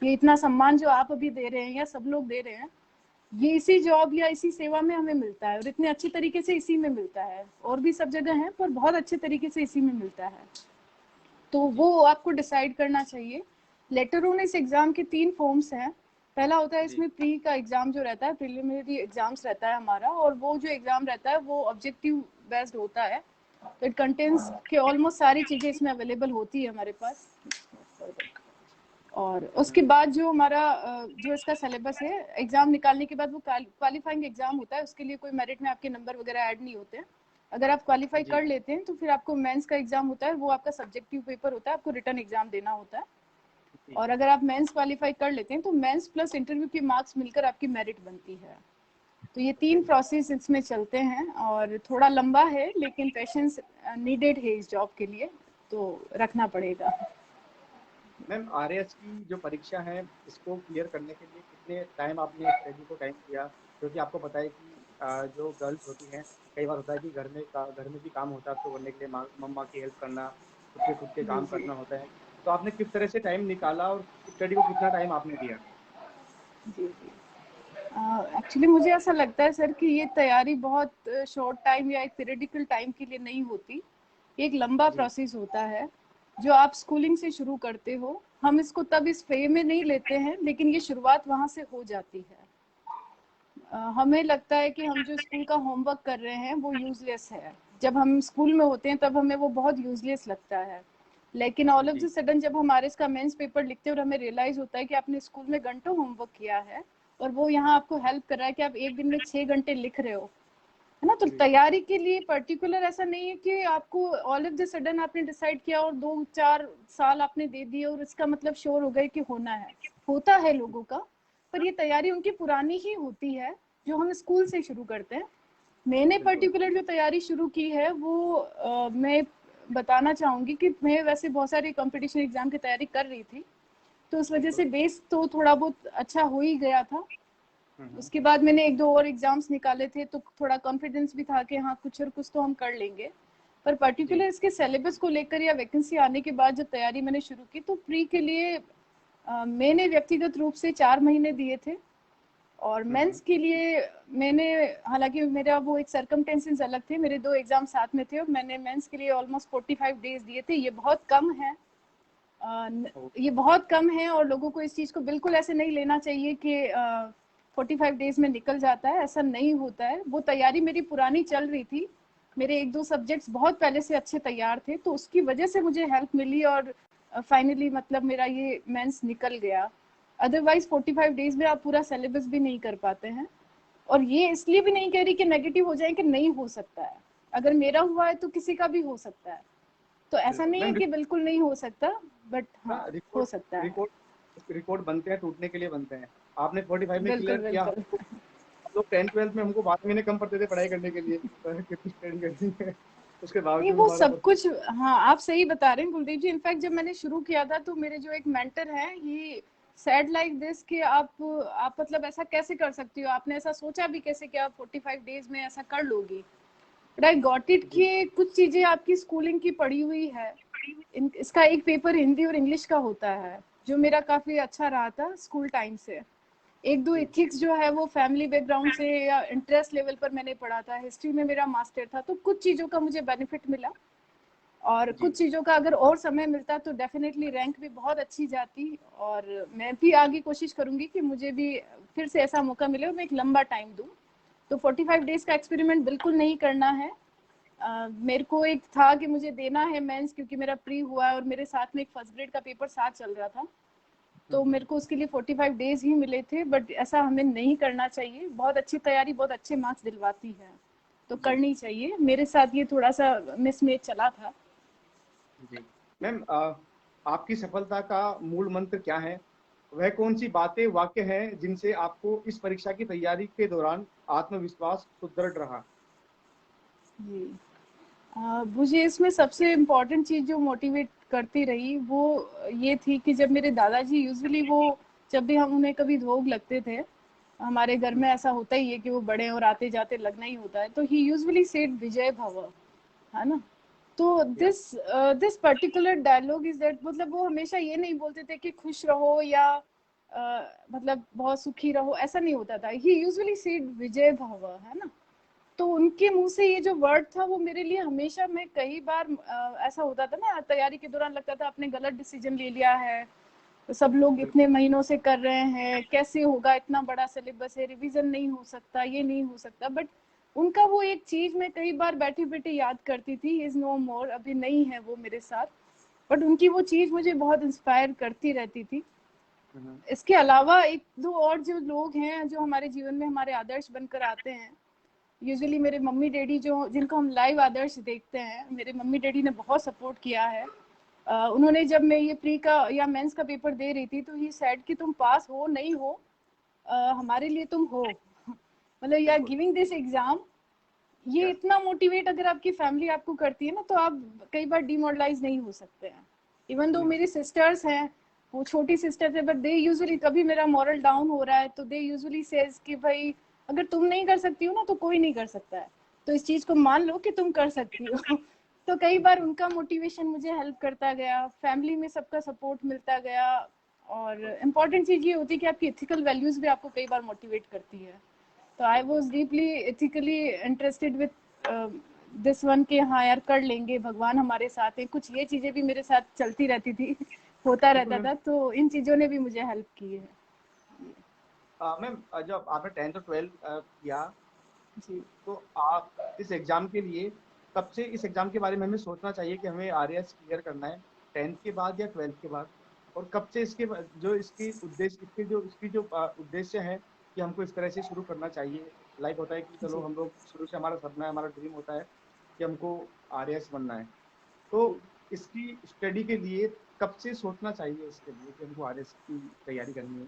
ये इतना सम्मान जो आप अभी दे रहे हैं या सब लोग दे रहे हैं, ये इसी जॉब या इसी सेवा में हमें मिलता है, और इतने अच्छे तरीके से इसी में मिलता है। और भी सब जगह है पर बहुत अच्छे तरीके से इसी में मिलता है। तो जी वो आपको डिसाइड करना चाहिए। लेटर ऑन इस एग्जाम के 3 फॉर्म्स हैं। पहला होता है जी इसमें प्री का एग्जाम जो रहता है, प्रिलिमिनरी एग्जाम्स रहता है हमारा, और वो जो एग्जाम रहता है वो ऑब्जेक्टिव बेस्ड होता है। तो इट कंटेन्स के ऑलमोस्ट सारी चीजें इसमें अवेलेबल होती है हमारे पास। और उसके बाद जो हमारा जो इसका सिलेबस है, एग्जाम निकालने के बाद वो क्वालिफाइंग एग्जाम होता है, उसके लिए कोई मेरिट में आपके नंबर वगैरह ऐड नहीं होते हैं। अगर आप क्वालिफाई जी कर लेते हैं तो फिर आपको मेंस का एग्जाम होता है, वो आपका सब्जेक्टिव पेपर होता है, आपको रिटर्न एग्जाम देना होता है। जी और अगर आप मेंस क्वालिफाई कर लेते हैं तो मेंस प्लस इंटरव्यू के मार्क्स मिलकर आपकी मेरिट बनती है। तो ये 3 ओके। प्रोसेस इसमें चलते हैं, और थोड़ा लंबा है लेकिन पेशेंस नीडेड है इस जॉब के लिए, तो रखना पड़ेगा। मैम, आरएएस की जो परीक्षा है, इसको क्लियर करने के लिए कितने टाइम आपने स्टडी को टाइम दिया? क्योंकि आपको पता है कि जो गर्ल्स होती हैं, कई बार होता है कि घर में भी काम होता है, उसको करने के लिए मम्मा की हेल्प करना, खुद के जी काम जी करना होता है। तो आपने किस तरह से टाइम निकाला और स्टडी को कितना टाइम आपने दिया? जी जी। एक्चुअली मुझे ऐसा लगता है सर कि ये तैयारी बहुत शॉर्ट टाइम या एक पीरियडिकल टाइम के लिए नहीं होती, एक लंबा जी प्रोसेस होता है जो आप स्कूलिंग से शुरू करते हो। हम इसको तब इस वे में नहीं लेते हैं, लेकिन ये शुरुआत वहाँ से हो जाती है। हमें लगता है कि हम जो स्कूल का होमवर्क कर रहे हैं वो यूजलेस है। जब हम स्कूल में होते हैं तब हमें वो बहुत यूजलेस लगता है, लेकिन ऑल ऑफ द जी सडन जब हमारे इसका मेंस पेपर लिखते हैं और हमें रियलाइज होता है कि आपने स्कूल में घंटों होमवर्क किया है और वो यहाँ आपको हेल्प कर रहा है कि आप एक दिन में 6 घंटे लिख रहे हो, है ना। तो जी तैयारी के लिए पर्टिकुलर ऐसा नहीं है कि आपको ऑल ऑफ द सडन आपने डिसाइड किया और 2-4 साल आपने दे दिए और इसका मतलब श्योर हो गए कि होना है। होता है लोगों का, पर ये तैयारी उनकी पुरानी ही होती है जो हम स्कूल से शुरू करते हैं। मैंने बिल्कुल। पर्टिकुलर जो तैयारी शुरू की है वो मैं बताना चाहूंगी कि मैं वैसे बहुत सारे कंपटीशन एग्जाम की तैयारी कर रही थी, तो उस वजह बिल्कुल। से बेस तो थोड़ा बहुत अच्छा हो ही गया था। हम्म। उसके बाद मैंने 1-2 और एग्जाम्स निकाले थे तो थोड़ा कॉन्फिडेंस भी था कि हाँ कुछ और कुछ तो हम कर लेंगे। पर जी पर्टिकुलर इसके सिलेबस को लेकर या वैकेंसी आने के बाद जब तैयारी मैंने शुरू की तो प्री के लिए मैंने व्यक्तिगत रूप से 4 महीने दिए थे, और मेंस के लिए मैंने, हालांकि मेरा वो एक सर्कमटेंसेस अलग थे, मेरे 2 एग्जाम साथ में थे, और मैंने मेंस के लिए ऑलमोस्ट 45 डेज दिए थे। ये बहुत कम है, ये बहुत कम है, और लोगों को इस चीज़ को बिल्कुल ऐसे नहीं लेना चाहिए कि 45 डेज में निकल जाता है, ऐसा नहीं होता है। वो तैयारी मेरी पुरानी चल रही थी, मेरे 1-2 सब्जेक्ट्स बहुत पहले से अच्छे तैयार थे, तो उसकी वजह से मुझे हेल्प मिली, और फाइनली मतलब मेरा ये मेंस निकल गया। अदरवाइज 45 डेज में आप पूरा सिलेबस भी नहीं कर पाते हैं। और ये इसलिए भी नहीं कह रही कि नेगेटिव हो जाए कि नहीं हो सकता है, अगर मेरा हुआ है तो किसी का भी हो सकता है, तो ऐसा बिल्कुल नहीं है मैम। कि बिल्कुल नहीं हो सकता, बट हाँ, हो रिकॉर्ड सकता है। रिकॉर्ड रिकॉर्ड बनते हैं, टूटने के लिए बनते हैं। आपने 45 में बिल्कुल क्लियर किया। बिल्कुल। हम लोग 10th 12th में हमको 12 महीने कम पड़ते थे पढ़ाई करने के लिए कितनी स्टडी करनी है, उसके नहीं, बावजूद वो हमारा सब कुछ, हाँ आप सही बता रहे हैं कुलदीप जी। इनफैक्ट जब मैंने शुरू किया था तो मेरे जो एक मेंटर हैं, ही सेड लाइक दिस कि आप मतलब ऐसा कैसे कर सकती हो, आपने ऐसा सोचा भी कैसे कि आप 45 डेज में ऐसा कर लोगी। बट आई गॉट इट जी कि कुछ चीजें आपकी स्कूलिंग की पड़ी हुई है। इसका एक पेपर हिंदी और इंग्लिश का होता है, जो मेरा काफी अच्छा रहा था स्कूल टाइम से। 1-2 जी एथिक्स जो है वो फैमिली बैकग्राउंड से या इंटरेस्ट लेवल पर मैंने पढ़ा था, हिस्ट्री में मेरा मास्टर था, तो कुछ चीज़ों का मुझे बेनिफिट मिला। और जी कुछ चीज़ों का अगर और समय मिलता तो डेफिनेटली रैंक भी बहुत अच्छी जाती, और मैं भी आगे कोशिश करूंगी कि मुझे भी फिर से ऐसा मौका मिले और मैं एक लंबा टाइम दूँ। तो 45 डेज का एक्सपेरिमेंट बिल्कुल नहीं करना है। मेरे को एक था कि मुझे देना है मेंस, क्योंकि मेरा प्री हुआ है और मेरे साथ में एक फर्स्ट ग्रेड का पेपर साथ चल रहा था, तो मेरे को उसके लिए 45 डेज ही मिले थे। बट ऐसा हमें नहीं करना चाहिए, बहुत अच्छी तैयारी बहुत अच्छे मार्क्स दिलवाती है, तो जी करनी चाहिए। मेरे साथ ये थोड़ा सा मिसमैच चला था। जी मैम, आपकी सफलता का मूल मंत्र क्या है? वह कौन सी बातें, वाक्य हैं जिनसे आपको इस परीक्षा की तैयारी के दौरान आत्मविश्वास सुदृढ़ रहा? जी, मुझे इसमें सबसे इम्पोर्टेंट चीज़ जो मोटिवेट करती रही वो ये थी कि जब मेरे दादाजी यूजुअली वो, जब भी हम उन्हें कभी रोग लगते थे, हमारे घर में ऐसा होता ही है कि वो बड़े और आते जाते लगना ही होता है, तो ही यूजुअली सेड विजय भव, है ना। तो या this particular dialogue is that, मतलब वो हमेशा ये नहीं बोलते थे कि खुश रहो या मतलब बहुत सुखी रहो, ऐसा नहीं होता था। ही यूजुअली सेड विजय भव, है ना। तो उनके मुंह से ये जो वर्ड था वो मेरे लिए हमेशा, मैं कई बार ऐसा होता था ना तैयारी के दौरान, लगता था आपने गलत डिसीजन ले लिया है, तो सब लोग इतने बिल्कुल महीनों से कर रहे हैं, कैसे होगा, इतना बड़ा सिलेबस है, रिवीजन नहीं हो सकता, ये नहीं हो सकता। बट उनका वो एक चीज मैं कई बार बैठी बैठी याद करती थी, इज नो मोर, अभी नहीं है वो मेरे साथ, बट उनकी वो चीज मुझे बहुत इंस्पायर करती रहती थी। इसके अलावा 1-2 और जो लोग हैं जो हमारे जीवन में हमारे आदर्श बनकर आते हैं, यूजुअली मेरे मम्मी डैडी, जो जिनको हम लाइव आदर्श देखते हैं, मेरे मम्मी डैडी ने बहुत सपोर्ट किया है। उन्होंने, जब मैं ये प्री का या मेंस का पेपर दे रही थी, तो ही सेड कि तुम पास हो नहीं हो, हमारे लिए तुम हो, मतलब यू आर बिल्कुल गिविंग दिस एग्जाम। ये या इतना मोटिवेट अगर आपकी फैमिली आपको करती है ना, तो आप कई बार डिमोरलाइज नहीं हो सकते हैं। इवन दो नहीं हो मेरी सकता। सिस्टर्स हैं, वो छोटी सिस्टर थे, बट दे यूजुअली, कभी मेरा मॉरल डाउन हो रहा है तो दे यूजुअली सेज कि भाई अगर तुम नहीं कर सकती हो ना तो कोई नहीं कर सकता है, तो इस चीज को मान लो कि तुम कर सकती हो। तो कई बार उनका मोटिवेशन मुझे हेल्प करता गया, फैमिली में सबका सपोर्ट मिलता गया। और इम्पॉर्टेंट चीज ये होती है कि आपकी एथिकल वैल्यूज भी आपको कई बार मोटिवेट करती है। तो आई बिल्कुल was deeply ethically interested with this one के हाँ यार कर लेंगे, भगवान हमारे साथ है, कुछ ये चीजें भी मेरे साथ चलती रहती थी, होता बिल्कुल रहता मैम। था, तो इन चीजों ने भी मुझे हेल्प की है। मैम, जब आपने 10th और 12th किया, जी तो आप इस एग्जाम के लिए, कब से इस एग्जाम के बारे में हमें सोचना चाहिए कि हमें आरएएस क्लियर करना है? 10th के बाद या 12th के बाद? और कब से जो इसकी उद्देश्य, इसकी जो उद्देश्य है कि हमको इस तरह से शुरू करना चाहिए? लाइक होता है कि चलो जी हम लोग शुरू से, हमारा सपना है, हमारा ड्रीम होता है कि हमको आरएएस बनना है, तो जी। इसकी स्टडी के लिए कब से सोचना चाहिए इसके लिए कि हमको आरएएस की तैयारी करनी है?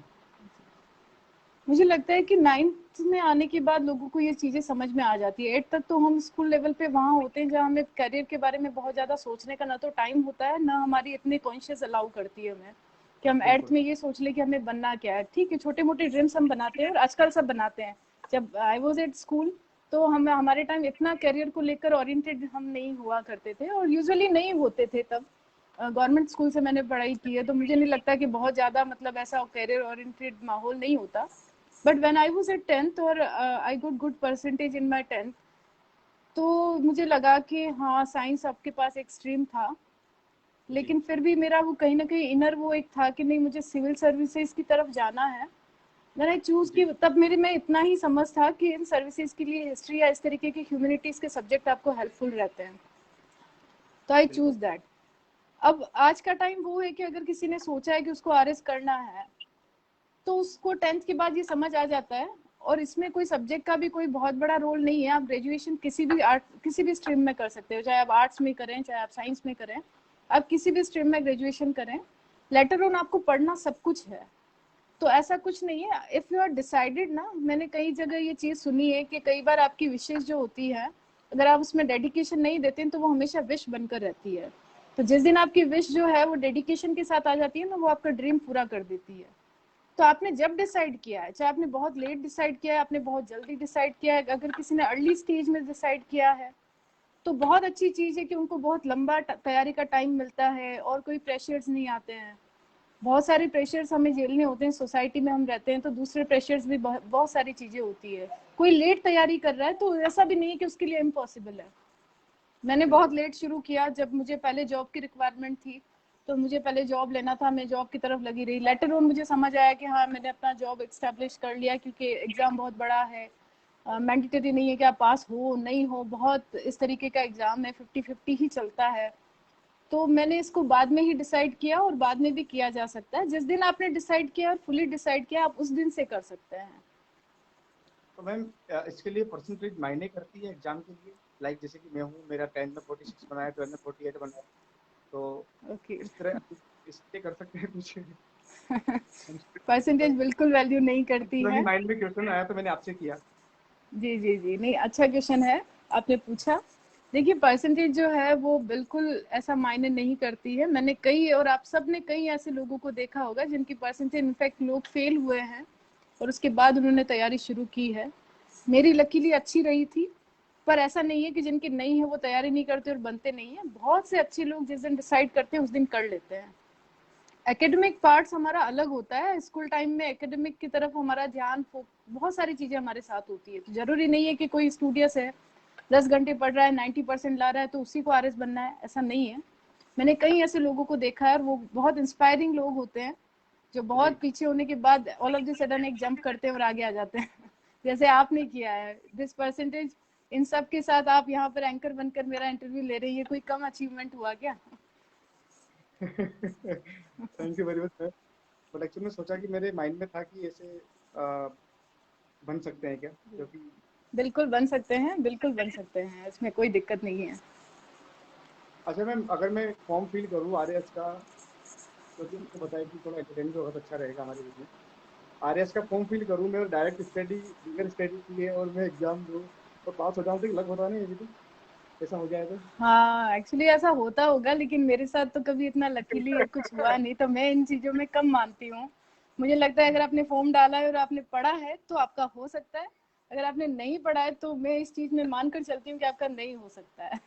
मुझे लगता है कि 9th में आने के बाद लोगों को ये चीज़ें समझ में आ जाती है। 8 तक तो हम स्कूल लेवल पे वहाँ होते हैं जहाँ हमें करियर के बारे में बहुत ज़्यादा सोचने का ना तो टाइम होता है, ना हमारी इतनी कॉन्शियस अलाउ करती है हमें कि हम 8th बिल्कुल में ये सोच ले कि हमें बनना क्या है। ठीक है, छोटे मोटे ड्रीम्स हम बनाते हैं और आजकल सब बनाते हैं। जब आई वॉज एट स्कूल तो हम हमारे टाइम इतना करियर को लेकर ओरिएंटेड हम नहीं हुआ करते थे, और यूजुअली नहीं होते थे तब। गवर्नमेंट स्कूल से मैंने पढ़ाई की है, तो मुझे नहीं लगता कि बहुत ज़्यादा मतलब ऐसा करियर ओरिएंटेड माहौल नहीं होता। But when I was at 10th और I got good percentage in my 10th, तो मुझे लगा कि हाँ साइंस आपके पास एक स्ट्रीम था, लेकिन फिर भी मेरा वो कहीं ना कहीं इनर वो एक था कि नहीं मुझे सिविल सर्विसेज की तरफ जाना है। मैंने चूज की, तब मेरे में इतना ही समझ था कि इन सर्विसेज के लिए हिस्ट्री या इस तरीके के ह्यूमैनिटीज के सब्जेक्ट आपको हेल्पफुल रहते हैं, तो आई चूज दैट। अब आज का टाइम वो है कि अगर किसी ने सोचा है कि उसको आरएस करना है, तो उसको 10th के बाद ये समझ आ जाता है। और इसमें कोई सब्जेक्ट का भी कोई बहुत बड़ा रोल नहीं है, आप ग्रेजुएशन किसी भी स्ट्रीम में कर सकते हो, चाहे आप आर्ट्स में करें चाहे आप साइंस में करें, आप किसी भी स्ट्रीम में ग्रेजुएशन करें, लेटर ऑन आपको पढ़ना सब कुछ है। तो ऐसा कुछ नहीं है, इफ यू आर डिसाइडेड ना, मैंने कई जगह ये चीज सुनी है कि कई बार आपकी विशेष जो होती है, अगर आप उसमें डेडिकेशन नहीं देते हैं तो वो हमेशा विश बनकर रहती है। तो जिस दिन आपकी विश जो है वो डेडिकेशन के साथ आ जाती है ना, वो आपका ड्रीम पूरा कर देती है। तो आपने जब डिसाइड किया है, चाहे आपने बहुत लेट डिसाइड किया है, आपने बहुत जल्दी डिसाइड किया है, अगर किसी ने अर्ली स्टेज में डिसाइड किया है तो बहुत अच्छी चीज है कि उनको बहुत लंबा तैयारी का टाइम मिलता है और कोई प्रेशर्स नहीं आते हैं। बहुत सारे प्रेशर्स हमें झेलने होते हैं, सोसाइटी में हम रहते हैं तो दूसरे प्रेशर्स भी बहुत सारी चीजें होती है। कोई लेट तैयारी कर रहा है तो ऐसा भी नहीं है कि उसके लिए इम्पॉसिबल है। मैंने बहुत लेट शुरू किया, जब मुझे पहले जॉब की रिक्वायरमेंट थी तो मुझे पहले जॉब लेना था, मैं जॉब की तरफ लगी रही। लेटर ऑन मुझे समझ आया कि हाँ मैंने अपना जॉब एस्टेब्लिश कर लिया, क्योंकि एग्जाम बहुत बड़ा है, मैंडेटरी नहीं है कि आप पास हो नहीं हो, बहुत इस तरीके का एग्जाम है, 50-50 ही चलता है। तो मैंने इसको बाद में ही डिसाइड किया, और बाद में भी किया जा सकता है। जिस दिन आपने डिसाइड किया और फुली डिसाइड किया, आप उस दिन से कर सकते हैं। तो मैम इसके लिए परसेंटेज मायने करती है एग्जाम के लिए? लाइक जैसे कि मैं हूँ, मेरा 10th में 46 बनाया, 12th में 48 बनाया, तो ओके। इस तरह इससे कर सकते हैं कुछ? परसेंटेज बिल्कुल वैल्यू नहीं करती एक्चुअली है। माइंड में क्वेश्चन आया तो मैंने आपसे किया। जी जी जी, नहीं अच्छा क्वेश्चन है आपने पूछा। देखिए परसेंटेज जो है वो बिल्कुल ऐसा मायने नहीं करती है। मैंने कई, और आप सब ने कई ऐसे लोगों को देखा होगा जिनकी परसेंटेज, इनफैक्ट लोग फेल हुए हैं और उसके बाद उन्होंने तैयारी शुरू की है। मेरी लकीली अच्छी रही थी, पर ऐसा नहीं है कि जिनकी नहीं है वो तैयारी नहीं करते और बनते नहीं है। बहुत से अच्छे लोग जिस दिन डिसाइड करते हैं उस दिन कर लेते हैं। एकेडमिक पार्ट्स हमारा अलग होता है, स्कूल टाइम में एकेडमिक की तरफ हमारा ध्यान, बहुत सारी चीजें हमारे साथ होती है। तो जरूरी नहीं है कि कोई स्टूडियस है 10 घंटे पढ़ रहा है 90% ला रहा है तो उसी को आरएस बनना है, ऐसा नहीं है। मैंने कई ऐसे लोगों को देखा है और वो बहुत इंस्पायरिंग लोग होते हैं, जो बहुत पीछे होने के बाद ऑल ऑफ द सडन एक जंप करते हैं और आगे आ जाते हैं। जैसे आपने किया है। दिस परसेंटेज, इन सब के साथ आप यहाँ पर एंकर बनकर मेरा इंटरव्यू ले रही है, कोई कम अचीवमेंट हुआ क्या? Thank you very much sir. But actually मैं सोचा कि मेरे माइंड में था कि ऐसे बन सकते हैं क्या, क्योंकि बिल्कुल बन सकते हैं, बिल्कुल बन सकते हैं, इसमें कोई दिक्कत नहीं है। अच्छा मैम, अगर मैं फॉर्म फिल करूँ आरएएस का, क्योंकि आपको बताया कि थोड़ा एकेडमिक होगा तो अच्छा रहेगा हमारे बीच में, आरएएस का फॉर्म फिल करूँ मैं और डायरेक्ट स्टडी बिगर स्टडी किए और मैं एग्जाम दूँ और पास हो जाऊँ, तो लग होता नहीं अभी तो ऐसा हो जाए तो? हाँ एक्चुअली ऐसा होता होगा, लेकिन मेरे साथ तो कभी इतना लकीली कुछ हुआ नहीं, तो मैं इन चीजों में कम मानती हूँ। मुझे लगता है अगर आपने फॉर्म डाला है और आपने पढ़ा है तो आपका हो सकता है, अगर आपने नहीं पढ़ा है तो मैं इस चीज में मानकर चलती हूँ कि आपका नहीं हो सकता है।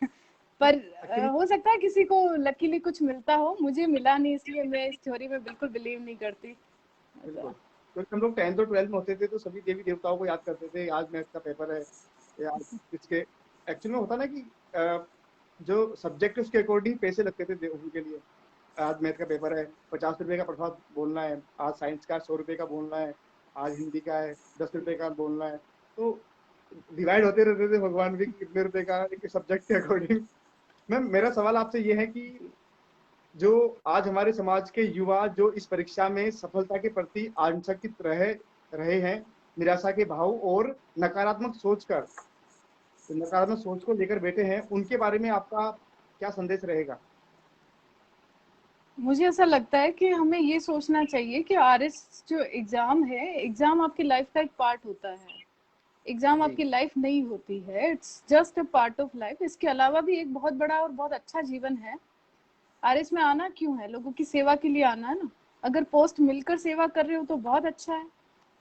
पर एक्चुअली हो सकता है किसी को लकीली कुछ मिलता हो, मुझे मिला नहीं, इसलिए मैं इस थ्योरी में बिल्कुल बिलीव नहीं करती। बिल्कुल, क्योंकि हम लोग 10th और 12th में होते थे तो सभी देवी देवताओं को याद करते थे, आज मैथ का पेपर है या आज इसके। एक्चुअली में होता ना कि जो सब्जेक्ट है उसके अकॉर्डिंग पैसे लगते थे उनके लिए। आज मैथ का पेपर है, 50 रुपए का प्रभाव बोलना है, आज साइंस का 100 रुपए का बोलना है, आज हिंदी का है 10 रुपए का बोलना है, तो डिवाइड होते रहते थे भगवान भी कि कितने रुपए का एक सब्जेक्ट के अकॉर्डिंग। मैम मेरा सवाल आपसे ये है कि जो आज हमारे समाज के युवा जो इस परीक्षा में सफलता के प्रति आशंकित रहे रहे हैं, निराशा के भाव और नकारात्मक सोच कर, तो नकारात्मक सोच को लेकर बैठे हैं, उनके बारे में आपका क्या संदेश रहेगा? मुझे ऐसा लगता है कि हमें ये सोचना चाहिए कि आरएस जो एग्जाम है, एग्जाम आपकी लाइफ का एक पार्ट होता है। एग्जाम जी। आपकी लाइफ नहीं होती है, it's just a part of life. इसके अलावा भी एक बहुत बड़ा और बहुत अच्छा जीवन है। आरएस में आना क्यों है? लोगों की सेवा के लिए आना है ना। अगर पोस्ट मिलकर सेवा कर रहे हो तो बहुत अच्छा है,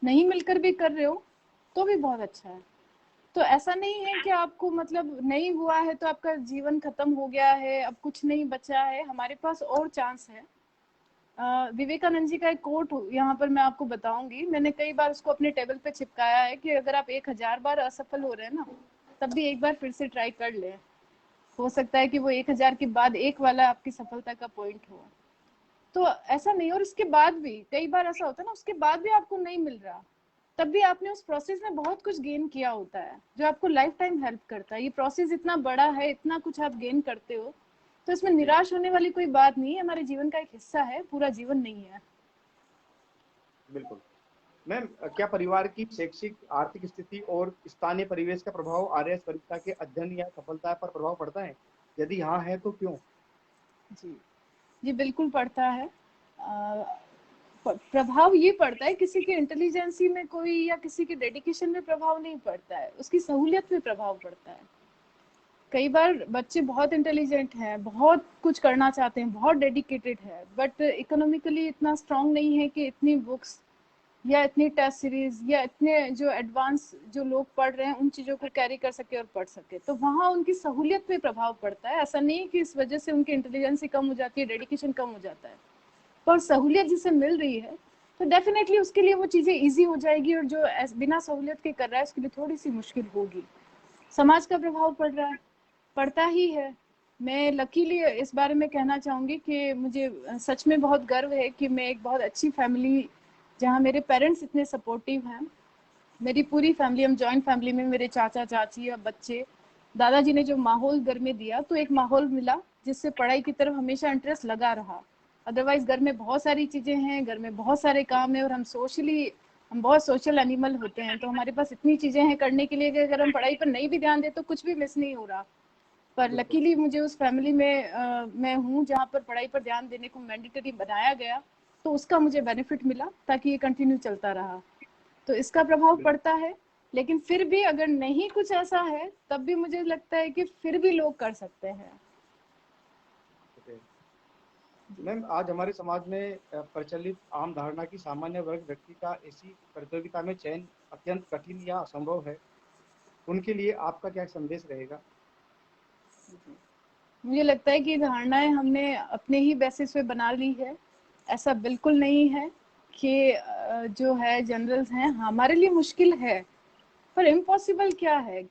नहीं मिलकर भी कर रहे हो तो भी बहुत अच्छा है। तो ऐसा नहीं है कि आपको मतलब नहीं हुआ है तो आपका जीवन खत्म हो गया है, अब कुछ नहीं बचा है, हमारे पास और चांस है। विवेकानंद जी का एक कोट यहाँ पर मैं आपको बताऊंगी, मैंने कई बार उसको अपने टेबल पे चिपकाया है कि अगर आप 1000 बार असफल हो रहे हैं ना, तब भी एक बार फिर से ट्राई कर ले, हो सकता है कि वो 1000 के बाद एक वाला आपकी सफलता का पॉइंट हो। तो ऐसा नहीं, और उसके बाद भी कई बार ऐसा होता है ना, उसके बाद भी आपको नहीं मिल रहा, तब भी आपने उस प्रोसेस में बहुत कुछ गेन किया होता है जो आपको लाइफ टाइम हेल्प करता है। ये प्रोसेस इतना बड़ा है, इतना कुछ आप गेन करते हो, तो इसमें निराश होने वाली कोई बात नहीं है, हमारे जीवन का एक हिस्सा है, पूरा जीवन नहीं है। बिल्कुल। मैम, क्या परिवार की शैक्षिक आर्थिक स्थिति और स्थानीय परिवेश का प्रभाव आरएएस परीक्षा के अध्ययन या सफलता पर प्रभाव पड़ता है? यदि हाँ है तो क्यों? जी जी, बिल्कुल पड़ता है। प्रभाव ये पड़ता है, किसी के इंटेलिजेंसी में कोई या किसी के डेडिकेशन में प्रभाव नहीं पड़ता है, उसकी सहूलियत में प्रभाव पड़ता है। कई बार बच्चे बहुत इंटेलिजेंट हैं, बहुत कुछ करना चाहते हैं, बहुत डेडिकेटेड है, बट इकोनॉमिकली इतना स्ट्रांग नहीं है कि इतनी बुक्स या इतनी टेस्ट सीरीज या इतने जो एडवांस जो लोग पढ़ रहे हैं उन चीज़ों को कैरी कर सके और पढ़ सके, तो वहाँ उनकी सहूलियत पे प्रभाव पड़ता है। ऐसा नहीं कि इस वजह से उनकी इंटेलिजेंसी कम हो जाती है, डेडिकेशन कम हो जाता है, पर सहूलियत जिसे मिल रही है तो डेफिनेटली उसके लिए वो चीज़ें ईजी हो जाएगी, और जो बिना सहूलियत के कर रहा है उसके लिए थोड़ी सी मुश्किल होगी। समाज का प्रभाव पड़ रहा है, पड़ता ही है। मैं लकीली इस बारे में कहना चाहूँगी कि मुझे सच में बहुत गर्व है कि मैं एक बहुत अच्छी फैमिली, जहाँ मेरे पेरेंट्स इतने सपोर्टिव हैं, मेरी पूरी फैमिली, हम जॉइंट फैमिली में, मेरे चाचा चाची और बच्चे, दादाजी ने जो माहौल घर में दिया, तो एक माहौल मिला जिससे पढ़ाई की तरफ हमेशा इंटरेस्ट लगा रहा। अदरवाइज घर में बहुत सारी चीज़ें हैं, घर में बहुत सारे काम है, और हम बहुत सोशल एनिमल होते हैं, तो हमारे पास इतनी चीज़ें हैं करने के लिए कि अगर हम पढ़ाई पर नहीं भी ध्यान दें तो कुछ भी मिस नहीं हो रहा। पर बिल्कुल। लकीली मुझे उस फैमिली में मैं हूँ जहाँ पर पढ़ाई पर ध्यान देने को मैंडेटरी बनाया गया, तो उसका मुझे बेनिफिट मिला ताकि ये कंटिन्यू चलता रहा। तो इसका प्रभाव पड़ता है, लेकिन फिर भी अगर नहीं कुछ ऐसा है तब भी मुझे लगता है कि फिर भी लोग कर सकते हैं। बिल्कुल। मैम, आज हमारे समाज में प्रचलित आम धारणा की सामान्य वर्ग व्यक्ति का ऐसी प्रतियोगिता में चयन अत्यंत कठिन या असंभव है, उनके लिए आपका क्या संदेश रहेगा? मुझे लगता है कि धारणाएं हमने अपने ही बेसिस पे बना ली है। ऐसा बिल्कुल नहीं है कि जो है जनरल्स हैं हमारे लिए मुश्किल है, पर इम्पॉसिबल क्या है?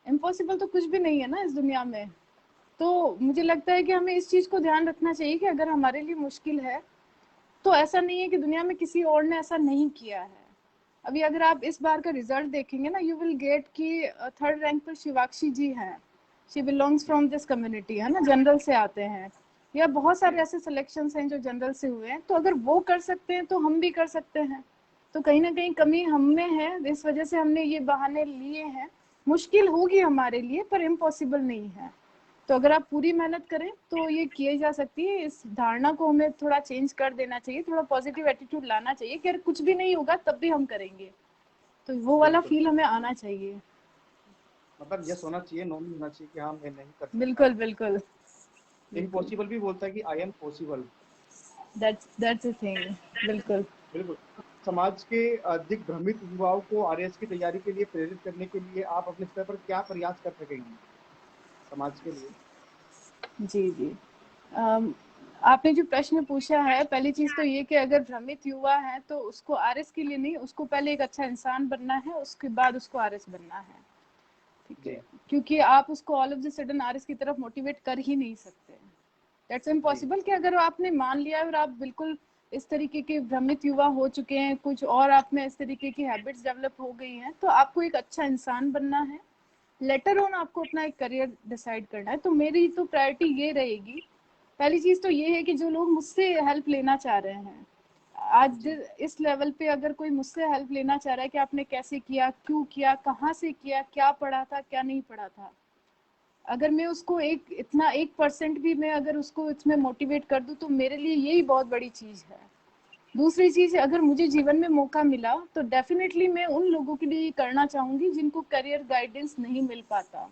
इम्पॉसिबल तो कुछ भी नहीं है ना इस दुनिया में। तो मुझे लगता है कि हमें इस चीज़ को ध्यान रखना चाहिए कि अगर हमारे लिए मुश्किल है तो ऐसा नहीं है कि दुनिया में किसी और ने ऐसा नहीं किया है। अभी अगर आप इस बार का रिजल्ट देखेंगे ना, यू विल गेट कि 3rd रैंक पर शिवाक्षी जी हैं, she belongs from this community, है ना, जनरल से आते हैं, या बहुत सारे ऐसे सिलेक्शंस हैं जो जनरल से हुए हैं, तो अगर वो कर सकते हैं तो हम भी कर सकते हैं। तो कहीं ना कहीं कमी हम में है, इस वजह से हमने ये बहाने लिए हैं। मुश्किल होगी हमारे लिए पर इम्पॉसिबल नहीं है। तो अगर आप पूरी मेहनत करें तो ये किए जा सकती है। इस धारणा को हमें थोड़ा चेंज कर देना चाहिए, थोड़ा पॉजिटिव एटीट्यूड लाना चाहिए कि अगर कुछ भी नहीं होगा तब भी हम करेंगे, तो वो वाला बिल्कुल। फील हमें आना चाहिए। मतलब यस होना चाहिए, नो नहीं होना चाहिए कि हाँ मैं नहीं कर सकता। बिल्कुल बिल्कुल बिल्कुल, इम्पॉसिबल भी बोलता है कि I M possible. That's a thing. बिल्कुल। बिल्कुल। समाज के अधिक भ्रमित युवाओं को आरएएस की तैयारी के लिए प्रेरित करने के लिए आप अपने स्तर पर क्या प्रयास कर सकेंगी समाज के लिए? जी जी, अम, आपने जो प्रश्न पूछा है, पहली चीज तो ये कि अगर भ्रमित युवा है तो उसको आरएस के लिए नहीं, उसको पहले एक अच्छा इंसान बनना है, उसके बाद उसको आरएस बनना है। ठीक जी। है, क्योंकि आप उसको all of the sudden RS की तरफ मोटिवेट कर ही नहीं सकते। That's ji. इम्पॉसिबल कि अगर आपने मान लिया है और आप बिल्कुल इस तरीके के भ्रमित युवा हो चुके हैं, कुछ और आप में इस तरीके की हैबिट्स डेवलप हो गई हैं, तो आपको एक अच्छा इंसान बनना है, लेटर ऑन आपको अपना एक करियर डिसाइड करना है। तो मेरी तो प्रायोरिटी ये रहेगी, पहली चीज तो ये है कि जो लोग मुझसे हेल्प लेना चाह रहे हैं आज जी। इस लेवल पे, अगर कोई मुझसे हेल्प लेना चाह रहा है कि आपने कैसे किया, क्यों किया, कहाँ से किया, क्या पढ़ा था, क्या नहीं पढ़ा था, अगर मैं उसको एक इतना 1% भी मैं अगर उसको इसमें मोटिवेट कर दूं तो मेरे लिए यही बहुत बड़ी चीज है। दूसरी चीज, अगर मुझे जीवन में मौका मिला तो डेफिनेटली मैं उन लोगों के लिए करना चाहूंगी जिनको करियर गाइडेंस नहीं मिल पाता।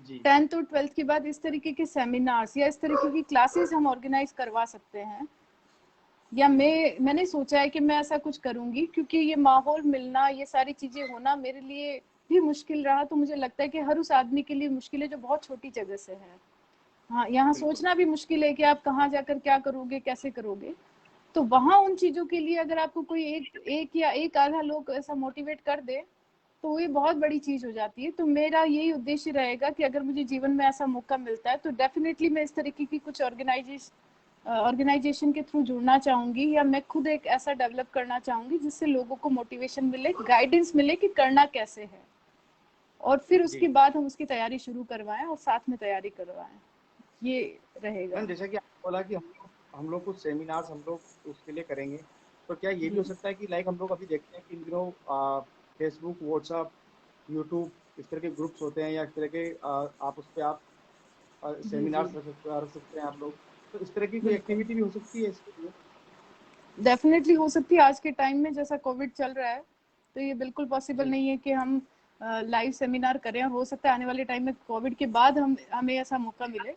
जी। 10th और 12th के बाद इस तरीके के सेमिनार्स या इस तरीके की क्लासेस हम ऑर्गेनाइज करवा सकते हैं, या मैंने सोचा है कि मैं ऐसा कुछ करूंगी, क्योंकि ये माहौल मिलना, ये सारी चीजें होना मेरे लिए भी मुश्किल रहा, तो मुझे लगता है कि हर उस आदमी के लिए मुश्किल है जो बहुत छोटी जगह से है। हाँ, यहाँ बिल्कुल। सोचना भी मुश्किल है कि आप कहाँ जाकर क्या करोगे, कैसे करोगे। तो वहाँ उन चीजों के लिए अगर आपको कोई एक या एक आधा लोग ऐसा मोटिवेट कर दे, तो ये बहुत बड़ी चीज हो जाती है। तो मेरा यही उद्देश्य रहेगा कि अगर मुझे जीवन में ऐसा मौका मिलता है तो डेफिनेटली मैं इस तरीके की कुछ ऑर्गेनाइजेशन के थ्रू जुड़ना चाहूंगी, या मैं खुद एक ऐसा डेवलप करना चाहूंगी जिससे लोगों को मोटिवेशन मिले, गाइडेंस मिले कि करना कैसे है, और फिर उसके जी बाद हम उसकी तैयारी शुरू करवाएं और साथ में तैयारी करवाएं। ये रहेगा। मैम, जैसा कि आपने बोला कि हम लोग कुछ सेमिनार्स हम लोग उसके लिए करेंगे, तो क्या ये भी जी हो सकता है कि लाइक हम लोग अभी देखते हैं कि इन दिनों फेसबुक, व्हाट्सअप, यूट्यूब, इस तरह के ग्रुप्स होते हैं, या इस तरह के आप उस पर आप जी जी सेमिनार्स रख सकते हैं आप लोग, तो इस तरह की कोई बिल्कुल, एक्टिविटी भी हो सकती है इसके लिए? डेफिनेटली हो सकती है। आज के टाइम में जैसा कोविड चल रहा है, तो ये बिल्कुल पॉसिबल जी नहीं है कि हम लाइव सेमिनार करें, और हो सकता है आने वाले टाइम में कोविड के बाद हमें ऐसा मौका मिले।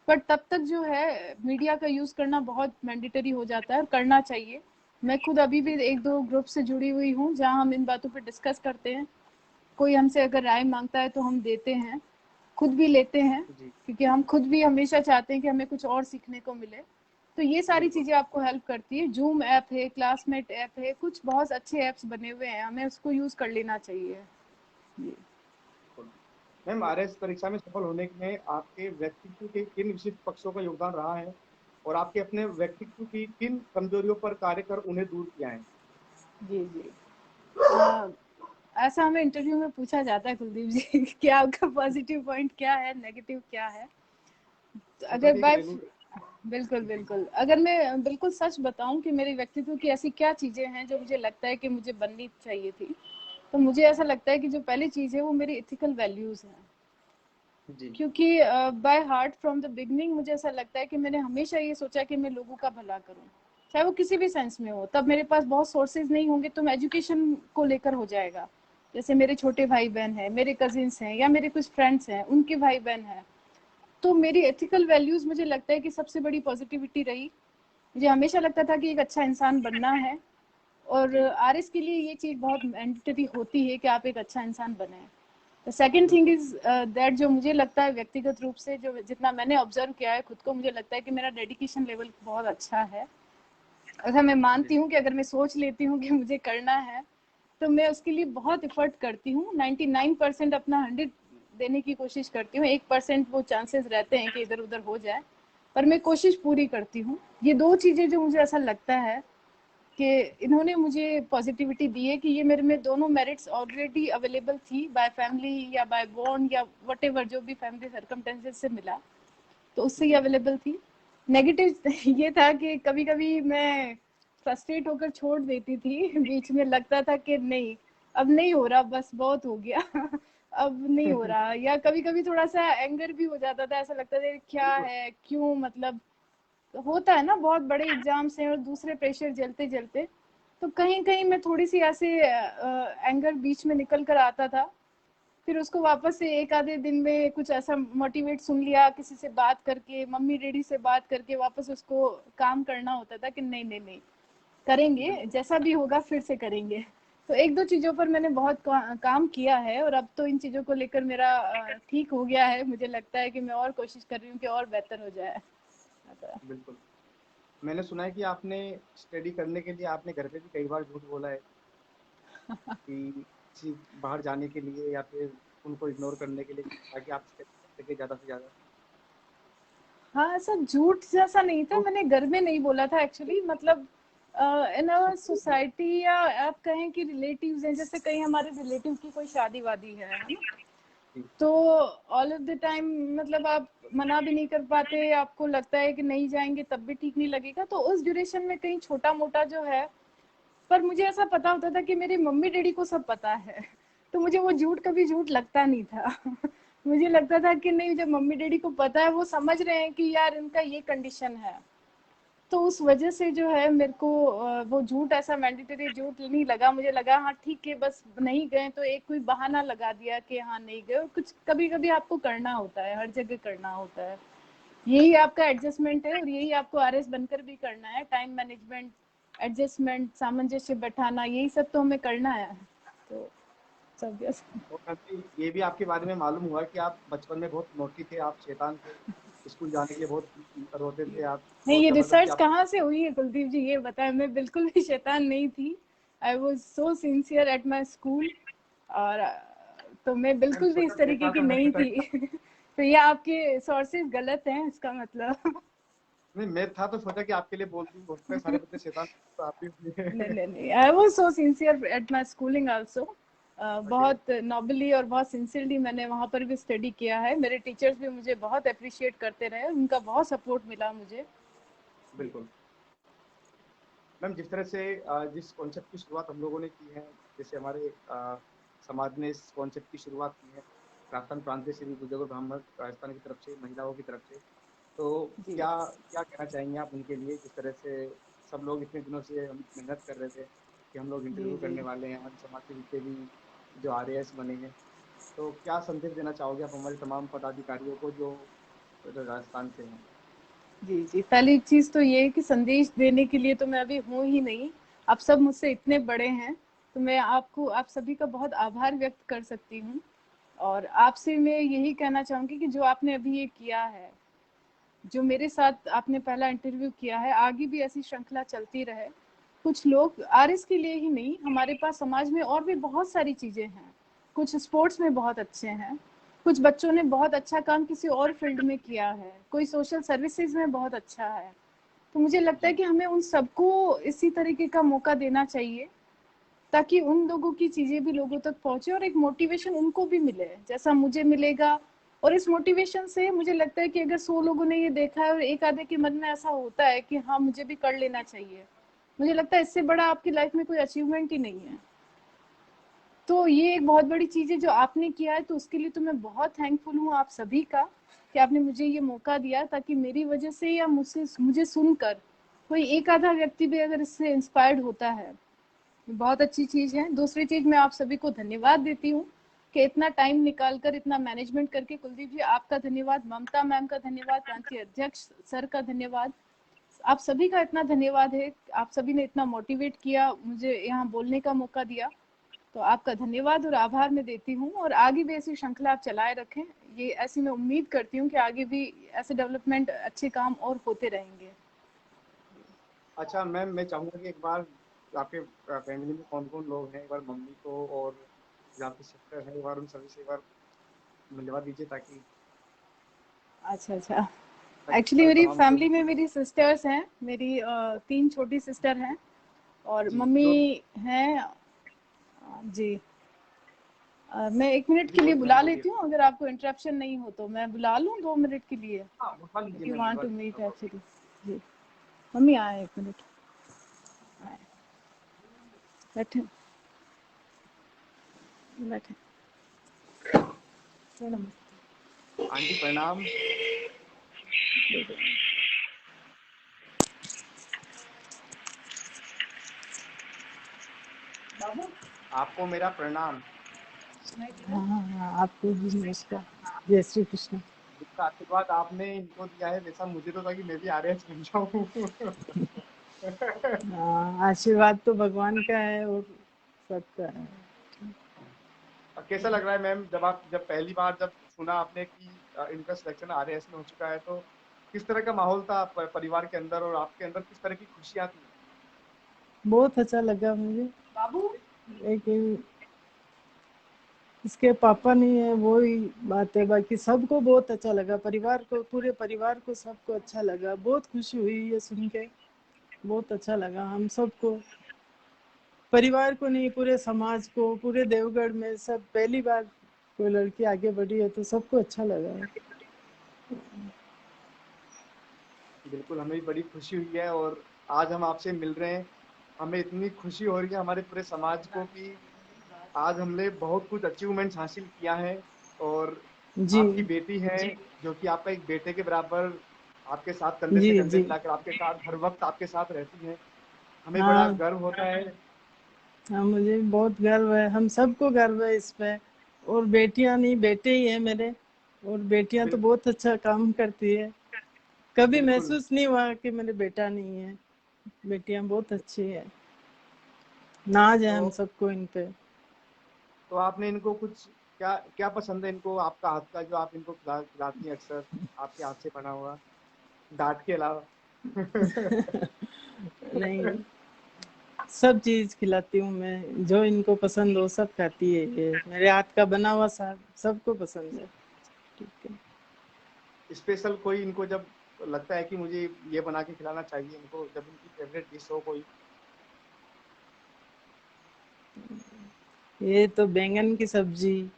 बट तब तक जो है मीडिया का यूज करना बहुत मैंडेटरी हो जाता है और करना चाहिए। मैं खुद अभी भी जी एक दो ग्रुप से जुड़ी हुई हूँ जहाँ हम इन बातों पर डिस्कस करते हैं। कोई हमसे अगर राय मांगता है तो हम देते हैं, खुद भी लेते हैं, जी क्योंकि हम खुद भी हमेशा चाहते हैं कि हमें कुछ और सीखने को मिले। तो ये सारी बिल्कुल चीजें आपको हेल्प करती है। जूम ऐप है, क्लासमेट ऐप है, कुछ बहुत अच्छे ऐप्स बने हुए हैं, हमें उसको यूज कर लेना चाहिए। जी बिल्कुल। मैम, आरएस परीक्षा में सफल होने में आपके व्यक्तित्व के किन विशिष्ट पक्षों का योगदान रहा है, और आपके अपने व्यक्तित्व की किन कमजोरियों पर कार्य कर उन्हें दूर किया है? जी जी अ, ऐसा हमें इंटरव्यू में पूछा जाता है कुलदीप जी कि आपका पॉजिटिव पॉइंट क्या है, नेगेटिव क्या है। तो वो तो अगर अभी एक बाय रेनू। बिल्कुल जी बिल्कुल, अगर मैं बिल्कुल सच बताऊं कि मेरे व्यक्तित्व की ऐसी क्या चीजें हैं जो मुझे लगता है कि मुझे बननी चाहिए थी, तो मुझे ऐसा लगता है कि जो पहली चीज है वो मेरी इथिकल वैल्यूज हैं। जी क्योंकि by heart from the beginning मुझे ऐसा लगता है कि मैंने हमेशा ये सोचा कि मैं लोगों का भला करूं, चाहे वो किसी भी सेंस में हो। तब मेरे पास बहुत सोर्सेज नहीं होंगे, तो मैं एजुकेशन को लेकर हो जाएगा। जैसे मेरे छोटे भाई बहन हैं, मेरे कजिन्स हैं, या मेरे कुछ फ्रेंड्स हैं, उनके भाई बहन हैं। तो मेरी एथिकल वैल्यूज मुझे लगता है कि सबसे बड़ी पॉजिटिविटी रही। मुझे हमेशा लगता था कि एक अच्छा इंसान बनना है, और जी आरएस के लिए ये चीज़ बहुत मैंडेटरी होती है कि आप एक अच्छा इंसान बने। द सेकेंड थिंग बिल्कुल। इज दैट, जो मुझे लगता है व्यक्तिगत रूप से, जो जितना मैंने ऑब्जर्व किया है खुद को, मुझे लगता है कि मेरा डेडिकेशन लेवल बहुत अच्छा है। अगर मैं मानती जी हूँ कि अगर मैं सोच लेती हूँ कि मुझे करना है, तो मैं उसके लिए बहुत एफर्ट करती हूँ। 99% अपना 100 देने की कोशिश करती हूँ। 1% वो चांसेस रहते हैं कि इधर उधर हो जाए, पर मैं कोशिश पूरी करती हूँ। ये दो चीज़ें जो मुझे ऐसा लगता है कि इन्होंने मुझे पॉजिटिविटी दी है, कि ये मेरे में दोनों मेरिट्स ऑलरेडी अवेलेबल थी, बाय फैमिली या बाय बॉर्न या वट जो भी फैमिली सर्कमटेंसेस से मिला, तो उससे ही जी अवेलेबल थी। नेगेटिव ये था कि कभी कभी मैं फ्रस्ट्रेट होकर छोड़ देती थी बीच में, लगता था कि नहीं, अब नहीं हो रहा, बस बहुत हो गया अब नहीं हो रहा। या कभी कभी थोड़ा सा एंगर भी हो जाता था, ऐसा लगता था क्या बिल्कुल। है, क्यों, मतलब होता है ना, बहुत बड़े एग्जाम्स हैं और दूसरे प्रेशर झेलते झेलते, तो कहीं कहीं मैं थोड़ी सी ऐसे एंगर बीच में निकल कर आता था। फिर उसको वापस से एक आधे दिन में कुछ ऐसा मोटिवेट सुन लिया, किसी से बात करके, मम्मी डैडी से बात करके वापस उसको काम करना होता था कि नहीं नहीं नहीं, करेंगे, बिल्कुल जैसा भी होगा फिर से करेंगे। तो एक दो चीज़ों पर मैंने बहुत काम किया है, और अब तो इन चीज़ों को लेकर मेरा ठीक हो गया है। मुझे लगता है कि मैं और कोशिश कर रही हूँ कि और बेहतर हो जाए। बिल्कुल। मैंने सुना है कि आपने स्टडी करने के लिए आपने घर पे भी कई बार झूठ बोला है, कि किसी बाहर जाने के लिए या फिर उनको इग्नोर करने के लिए, ताकि आप स्टडी कर सके ज़्यादा से ज़्यादा। हाँ, ऐसा झूठ जैसा नहीं था, तो मैंने घर में नहीं बोला था एक्चुअली। मतलब इन अवर सोसाइटी, या आप कहें कि रिलेटिव्स हैं, जैसे कहीं हमारे रिलेटिव की कोई शादी वादी है ना, जी तो ऑल ऑफ द टाइम मतलब आप मना भी नहीं कर पाते, आपको लगता है कि नहीं जाएंगे तब भी ठीक नहीं लगेगा, तो उस ड्यूरेशन में कहीं छोटा मोटा जो है। पर मुझे ऐसा पता होता था कि मेरे मम्मी डैडी को सब पता है, तो मुझे वो झूठ कभी झूठ लगता नहीं था मुझे लगता था कि नहीं, जब मम्मी डैडी को पता है, वो समझ रहे हैं कि यार इनका ये कंडीशन है, तो उस वजह से जो है मेरे को वो झूठ ऐसा मैंडेटरी झूठ नहीं लगा। मुझे लगा हाँ ठीक है, बस नहीं गए तो एक कोई बहाना लगा दिया कि हाँ नहीं गए। और कुछ कभी कभी आपको करना होता है, हर जगह करना होता है, यही आपका एडजस्टमेंट है, और यही आपको आरएस बनकर भी करना है। टाइम मैनेजमेंट, एडजस्टमेंट, सामंजस्य बैठाना, यही सब तो हमें करना है। तो सब yes। और मैम ये भी आपके बारे में मालूम हुआ कि आप बचपन में बहुत नोटी थे, आप शैतान थे, स्कूल जाने के लिए बहुत रोते थे आप, नहीं, बहुत ये जबरदस्ती रिसर्च आप। कहाँ से हुई है कुलदीप जी, ये बताएं। मैं बिल्कुल भी शैतान नहीं थी। I was so sincere at my school. और तो मैं मैम बिल्कुल भी छोटा इस मैं तरीके था की तो मैं नहीं सोचा थी। तो ये आपके सोर्सेज गलत हैं इसका मतलब। नहीं, मैं था तो सोचा कि आपके लिए बोल दूं, हो सकता है सारे बच्चे शैतान तो आप भी नहीं हुए। नहीं नहीं, I was so sincere at my schooling also. Okay. बहुत नॉबली और बहुत सिंसियरली मैंने वहाँ पर भी स्टडी किया है। मेरे टीचर्स भी मुझे बहुत अप्रिशिएट करते रहे, उनका बहुत सपोर्ट मिला मुझे। बिल्कुल मैम, जिस तरह से जिस कॉन्सेप्ट की शुरुआत हम लोगों ने की है, जैसे हमारे समाज ने इस कॉन्सेप्ट की शुरुआत की है, राजस्थान प्रांत से श्री बुजुर्ग ब्राह्मण राजस्थान की तरफ से, महिलाओं की तरफ से, तो जी क्या क्या कहना चाहेंगे आप उनके लिए, जिस तरह से सब लोग इतने दिनों से हम मेहनत कर रहे थे कि हम लोग जी इंटरव्यू जी। करने वाले हैं, हमारे समाज के जितने भी जो RAS बने हैं, तो क्या संदेश देना चाहोगे आप हमारे तमाम पदाधिकारियों को जो राजस्थान से हैं? जी जी, पहली चीज तो ये है कि संदेश देने के लिए तो मैं अभी हूँ ही नहीं। आप सब मुझसे इतने बड़े हैं, तो मैं आपको, आप सभी का बहुत आभार व्यक्त कर सकती हूँ। और आपसे मैं यही कहना चाहूंगी कि जो आपने अभी ये किया है, जो मेरे साथ आपने पहला इंटरव्यू किया है, आगे भी ऐसी श्रृंखला चलती रहे। कुछ लोग आरएस के लिए ही नहीं, हमारे पास समाज में और भी बहुत सारी चीजें हैं। कुछ स्पोर्ट्स में बहुत अच्छे हैं, कुछ बच्चों ने बहुत अच्छा काम किसी और फील्ड में किया है, कोई सोशल सर्विसेज में बहुत अच्छा है। तो मुझे लगता है जी कि हमें उन सबको इसी तरीके का मौका देना चाहिए, ताकि उन लोगों की चीजें भी लोगों तक पहुंचे और एक मोटिवेशन उनको भी मिले जैसा मुझे मिलेगा। और इस मोटिवेशन से मुझे लगता है कि अगर 100 लोगों ने ये देखा है और एक आधे के मन में ऐसा होता है कि हाँ मुझे भी कर लेना चाहिए, मुझे लगता है इससे बड़ा आपकी लाइफ में कोई अचीवमेंट ही नहीं है। तो ये एक बहुत बड़ी चीज है जो आपने किया है, तो उसके लिए तो मैं बहुत थैंकफुल हूँ आप सभी का, कि आपने मुझे ये मौका दिया, ताकि मेरी वजह से या मुझसे मुझे सुनकर कोई एक आधा व्यक्ति भी अगर इससे इंस्पायर्ड होता है, बहुत अच्छी चीज है। दूसरी चीज, मैं आप सभी को धन्यवाद देती हूँ कि इतना टाइम निकाल कर इतना मैनेजमेंट करके, कुलदीप जी आपका धन्यवाद, ममता मैम का धन्यवाद, प्रांतीय अध्यक्ष सर का धन्यवाद, आप सभी का इतना धन्यवाद है। आप सभी ने इतना मोटिवेट किया, मुझे यहाँ बोलने का मौका दिया। तो आपका धन्यवाद और आभार मैं देती हूँ, और आगे भी ऐसी श्रृंखला आप चलाए रखें। ये ऐसी मैं उम्मीद करती हूँ कि आगे भी ऐसे डेवलपमेंट अच्छे काम और होते रहेंगे। अच्छा मैम, मैं चाहूंगा कि एक बार आपके फैमिली में कौन कौन लोग हैं, एक बार मम्मी को और जो आपके सिस्टर है, एक बार उन सभी से एक बार मिलवा दीजिए, ताकि अच्छा अच्छा। एक्चुअली मेरी तमाम जो फैमिली भी में मेरी सिस्टर्स हैं, मेरी 3 छोटी सिस्टर हैं, और जी मम्मी जो हैं। जी, मैं 1 मिनट जी के लिए बोलिए मैम, बुला बोलिए। लेती हूँ, अगर आपको इंटरप्शन नहीं हो तो मैं बुला लूँ 2 मिनट के लिए, हाँ, बुलवा इफ लीजिए यू मैम, वांट बुलवा टू लीजिए, मीट नो प्रॉब्लम। एक्चुअली। जी, मम्मी आए 1 मिनट, आए, बैठे बैठे, मैडम। आंटी प्रणाम। बाबू। आपको मेरा प्रणाम। हाँ हाँ हाँ, आपको भी नमस्कार। जय श्री कृष्ण। जिसका आशीर्वाद आपने इनको दिया है, वैसा मुझे तो था कि मैं भी RAS बन जाऊँ। हाँ, आशीर्वाद तो भगवान का है और सबका है। कैसा लग रहा है मैम, जब पहली बार जब सुना आपने कि इनका सिलेक्शन RAS में हो चुका है, तो किस तरह का माहौल था परिवार के अंदर, और आपके अंदर किस तरह की खुशियां थी? बहुत अच्छा लगा मुझे बाबू, लेकिन इसके पापा नहीं है वो ही बात है, बाकी सबको बहुत अच्छा लगा, परिवार को, पूरे परिवार को, सबको अच्छा लगा, बहुत खुशी हुई ये सुन के, बहुत अच्छा लगा हम सबको, परिवार को नहीं पूरे समाज को, पूरे देवगढ़ में सब पहली बार कोई लड़की आगे बढ़ी है, तो सबको अच्छा लगा है। बिल्कुल, हमें भी बड़ी खुशी हुई है, और आज हम आपसे मिल रहे हैं, हमें इतनी खुशी हो रही है हमारे पूरे समाज को कि आज हमने बहुत कुछ अचीवमेंट्स हासिल किया है। और जी आपकी बेटी है, जो कि आपका एक बेटे के बराबर आपके साथ कंधे से जी कंधे जी। मिलाकर आपके साथ हर वक्त आपके साथ रहती है, हमें बड़ा हाँ गर्व होता है। हाँ, मुझे भी बहुत गर्व है, हम सबको गर्व है इस पे। और बेटियां नहीं, बेटे ही है मेरे, और बेटियां तो बिल, बहुत अच्छा काम करती है, कभी बिल्कुल महसूस नहीं हुआ कि मेरे बेटा नहीं है, बेटियां बहुत अच्छी है, नाज है तो हम सबको इन पे। तो आपने इनको कुछ क्या क्या पसंद है इनको, आपका हाथ का जो आप इनको खिलाती हैं अक्सर, आपके हाथ से बना हुआ, डांट के अलावा? नहीं, सब चीज खिलाती हूँ मैं, जो इनको पसंद हो सब खाती है। ये मेरे हाथ का बना हुआ सब सबको पसंद है। ठीक है। स्पेशल कोई इनको जब लगता है कि मुझे ये बना के खिलाना चाहिए इनको, जब इनकी फेवरेट डिश हो कोई? ये तो बैंगन की सब्जी,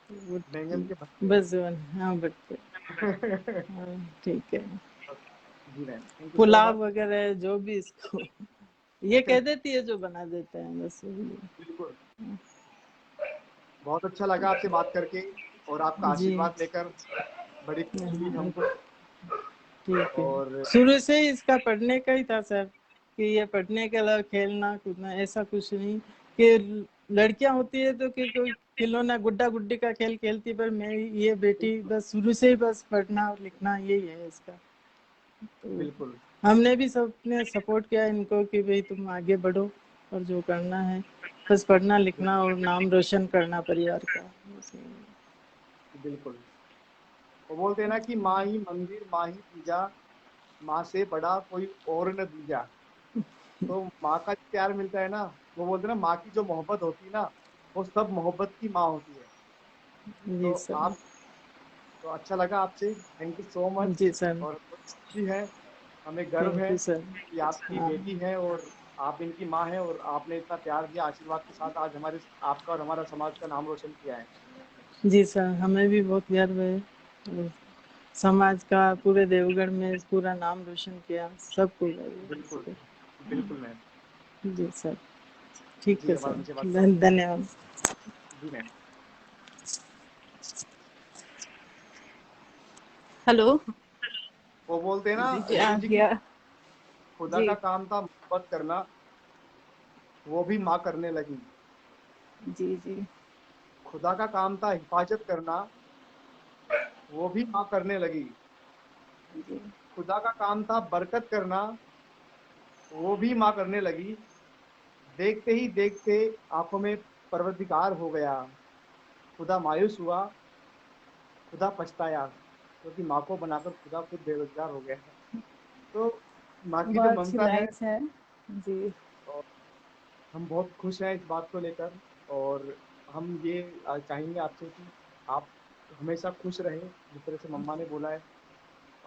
बैंगन के भरते? बस हाँ भरते। जी हाँ, ठीक है। Ma'am, thank you so much. Pulao वगैरह जो भी इसको ये कह देती है जो बना देते हैं बस वही है। बिल्कुल, बहुत अच्छा लगा आपसे बात करके और आपका जी आशीर्वाद लेकर बड़ी खुशी हुई हाँ, हमको। ठीक है। और शुरू से ही इसका पढ़ने का ही था सर, कि ये पढ़ने के अलावा खेलना कूदना ऐसा कुछ नहीं। कि लड़कियां होती है तो कि कोई खिलौना गुड्डा गुड्डी का खेल खेलती, पर मैं ये बेटी बस शुरू से ही बस पढ़ना और लिखना यही है इसका। तो बिल्कुल हमने भी सबने सपोर्ट किया इनको कि भाई तुम आगे बढ़ो और जो करना है बस पढ़ना लिखना और नाम रोशन करना परिवार का। बिल्कुल, वो बोलते हैं ना कि माँ ही मंदिर माँ ही पूजा, माँ से बड़ा कोई और न दूजा। तो माँ का जो प्यार मिलता है ना, वो बोलते हैं ना माँ की जो मोहब्बत होती है ना, वो सब मोहब्बत की माँ होती है। तो जी सर। आप, तो अच्छा लगा आपसे, थैंक यू सो मच। जी सर। और बहुत खुशी है, हमें गर्व थैंक है यू सर। कि आपकी हाँ बेटी है और आप इनकी माँ है, और आपने इतना प्यार दिया आशीर्वाद के साथ आज हमारे, आपका और हमारा समाज का नाम रोशन किया है। जी सर, हमें भी बहुत गर्व है। और समाज का पूरे देवगढ़ में पूरा नाम रोशन किया, सबको गर्व है इस बिल्कुल पे। बिल्कुल मैम। जी सर। ठीक जी है अब सर, हमसे बात करते हैं। धन्यवाद। जी मैम। हेलो। वो बोलते हैं ना जी जी आ गुरु जी की, गया। खुदा जी का काम था मोहब्बत करना, वो भी माँ करने लगी। जी जी खुदा का काम था हिफाजत करना, वो भी माँ करने लगी। जी खुदा का काम था बरकत करना, वो भी माँ करने लगी। देखते ही देखते आंखों में परवरदिगार हो गया। खुदा मायूस हुआ, खुदा पछताया, क्योंकि माँ को बनाकर खुदा खुद बेरोजगार हो गया। तो माँ की जो बहुत अच्छी ममता है, लाइन्स है। जी और हम बहुत खुश हैं इस बात को लेकर। और हम ये चाहेंगे आपसे कि आप हमेशा खुश रहें, जिस तरह से मम्मा ने बोला है।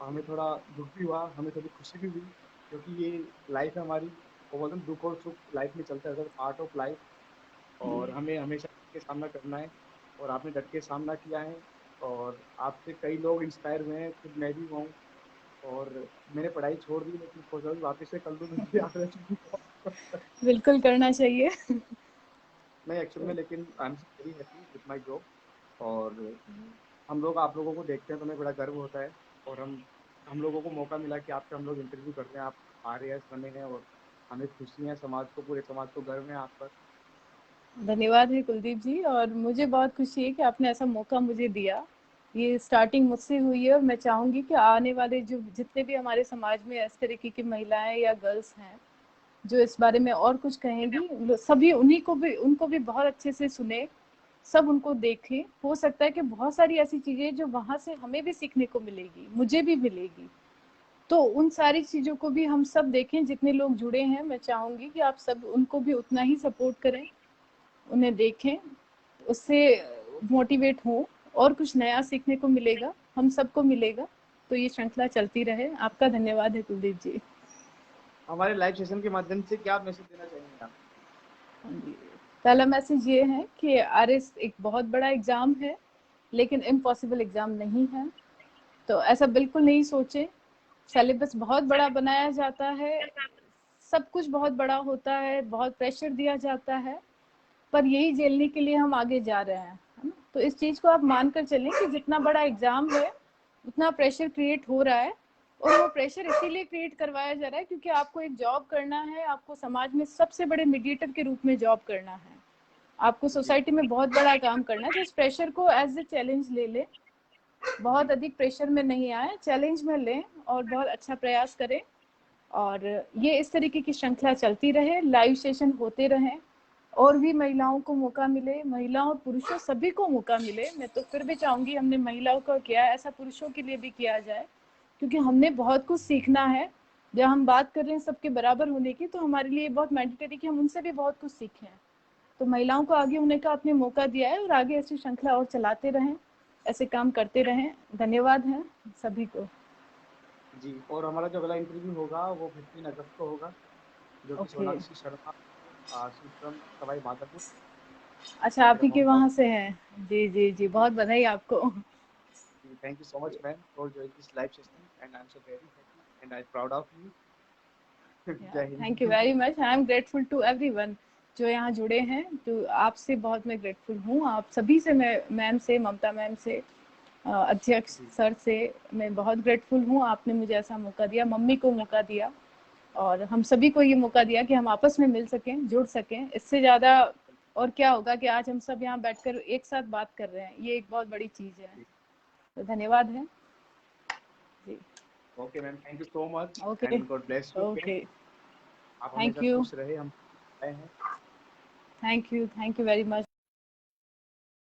हमें थोड़ा दुख भी हुआ, हमें थोड़ी खुशी भी हुई, क्योंकि ये लाइफ है हमारी। वो बोलते हैं दुख और सुख लाइफ में चलता रहता है, पार्ट ऑफ लाइफ। और हमें हमेशा डट के सामना करना है, और आपने डट के सामना किया है। और आपसे कई लोग इंस्पायर हुए हैं, खुद मैं भी हुआ हूँ। और मैंने पढ़ाई छोड़ दी, लेकिन सोच रहा हूँ वापस से कर लूँ, तो मुझे याद रह चुकी। बिल्कुल करना चाहिए। नहीं एक्चुअल में, लेकिन I am very happy with my job. और हम लोग आप लोगों को देखते हैं तो हमें बड़ा गर्व होता है। और हम लोगों को मौका मिला कि आपका हम लोग इंटरव्यू कर रहे हैं, आप RAS बने हैं, और हमें खुशी है, समाज को, पूरे समाज को गर्व है आप पर। धन्यवाद है कुलदीप जी, और मुझे बहुत खुशी है कि आपने ऐसा मौका मुझे दिया। ये स्टार्टिंग मुझसे हुई है, और मैं चाहूँगी कि आने वाले जो जितने भी हमारे समाज में इस तरीके की महिलाएं या गर्ल्स हैं जो इस बारे में और कुछ कहेंगी, सभी उन्हीं को भी, उनको भी बहुत अच्छे से सुने, सब उनको देखें। हो सकता है कि बहुत सारी ऐसी चीज़ें जो वहाँ से हमें भी सीखने को मिलेगी, मुझे भी मिलेगी, तो उन सारी चीज़ों को भी हम सब देखें। जितने लोग जुड़े हैं, मैं चाहूँगी कि आप सब उनको भी उतना ही सपोर्ट करें, उन्हें देखें, उससे मोटिवेट हों, और कुछ नया सीखने को मिलेगा, हम सबको मिलेगा। तो ये श्रृंखला चलती रहे। आपका धन्यवाद है कुलदीप जी। हमारे लाइव सेशन के माध्यम से क्या मैसेज देना चाहेंगे आप? पहला मैसेज ये है कि RS एक बहुत बड़ा एग्ज़ाम है, लेकिन इम्पॉसिबल एग्ज़ाम नहीं है। तो ऐसा बिल्कुल नहीं सोचें। सिलेबस बहुत बड़ा बनाया जाता है, सब कुछ बहुत बड़ा होता है, बहुत प्रेशर दिया जाता है, पर यही झेलने के लिए हम आगे जा रहे हैं, है ना? तो इस चीज़ को आप मानकर चलें कि जितना बड़ा एग्ज़ाम है, उतना प्रेशर क्रिएट हो रहा है। और वो प्रेशर इसीलिए क्रिएट करवाया जा रहा है क्योंकि आपको एक जॉब करना है, आपको समाज में सबसे बड़े मीडिएटर के रूप में जॉब करना है, आपको जी सोसाइटी में बहुत बड़ा काम करना है। तो इस प्रेशर को एज ए चैलेंज ले लें, बहुत जी अधिक प्रेशर में नहीं आए, चैलेंज में लें और बहुत अच्छा प्रयास करें। और ये इस तरीके की श्रृंखला चलती रहे, लाइव सेशन होते रहें, और भी महिलाओं को मौका मिले, महिलाओं और पुरुषों सभी को मौका मिले। मैं तो फिर भी चाहूंगी, हमने महिलाओं को किया है, ऐसा पुरुषों के लिए भी किया जाए, क्योंकि हमने बहुत कुछ सीखना है। जब हम बात कर रहे हैं सबके बराबर होने की, तो हमारे लिए बहुत मैंडेटरी कि हम उनसे भी बहुत कुछ सीखें। तो महिलाओं को आगे होने का आपने मौका दिया है, और आगे ऐसी श्रृंखला और चलाते रहें, ऐसे काम करते रहें। धन्यवाद है सभी को। जी, और हमारा जो अगला इंटरव्यू होगा वो 15 अगस्त को होगा, जो कि ओके, सोनाक्षी शर्मा सुत्रम सवाई माधोपुर, अच्छा आप मेरा ही के होम टाउन। वहाँ से हैं? जी जी जी, बहुत बधाई आपको। Thank you so much ma'am for joining this live session and I'm so very happy and I'm proud of you. जय thank you Hind. Very much. I am grateful to everyone जो यहाँ जुड़े हैं। तो आपसे बहुत मैं ग्रेटफुल हूँ, आप सभी से, मैं मैम से, ममता मैम से, अध्यक्ष जी सर से मैं बहुत ग्रेटफुल हूँ। आपने मुझे ऐसा मौका दिया, मम्मी को मौका दिया, और हम सभी को ये मौका दिया कि हम आपस में मिल सकें, जुड़ सकें। इससे ज़्यादा और क्या होगा कि आज हम सब यहाँ बैठकर एक साथ बात कर रहे हैं, ये एक बहुत बड़ी चीज़ है। तो धन्यवाद है जी। Okay ma'am, thank you so much okay and God bless you again. Okay, आप थैंक हमेशा यू, खुश रहे, हम आए हैं। Thank you very much.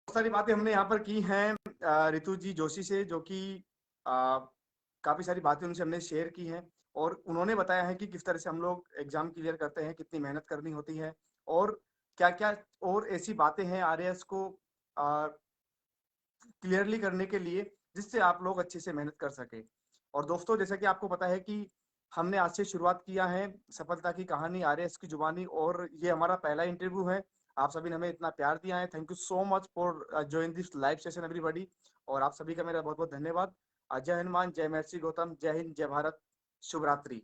बहुत सारी बातें हमने यहाँ पर की हैं ऋतु जी जोशी से, जो कि काफी सारी बातें उनसे हमने शेयर की हैं, और उन्होंने बताया है कि किस तरह से हम लोग एग्जाम क्लियर करते हैं, कितनी मेहनत करनी होती है, और क्या क्या और ऐसी बातें हैं आरएएस को क्लियरली करने के लिए, जिससे आप लोग अच्छे से मेहनत कर सके। और दोस्तों, जैसा कि आपको पता है कि हमने आज से शुरुआत किया है सफलता की कहानी आरएएस की जुबानी, और ये हमारा पहला इंटरव्यू है। आप सभी ने हमें इतना प्यार दिया है, thank you so much for join this live session everybody. और आप सभी का मेरा बहुत बहुत धन्यवाद। जय हनुमान, जय महर्षि गौतम, जय हिंद, जय भारत, शुभ रात्रि।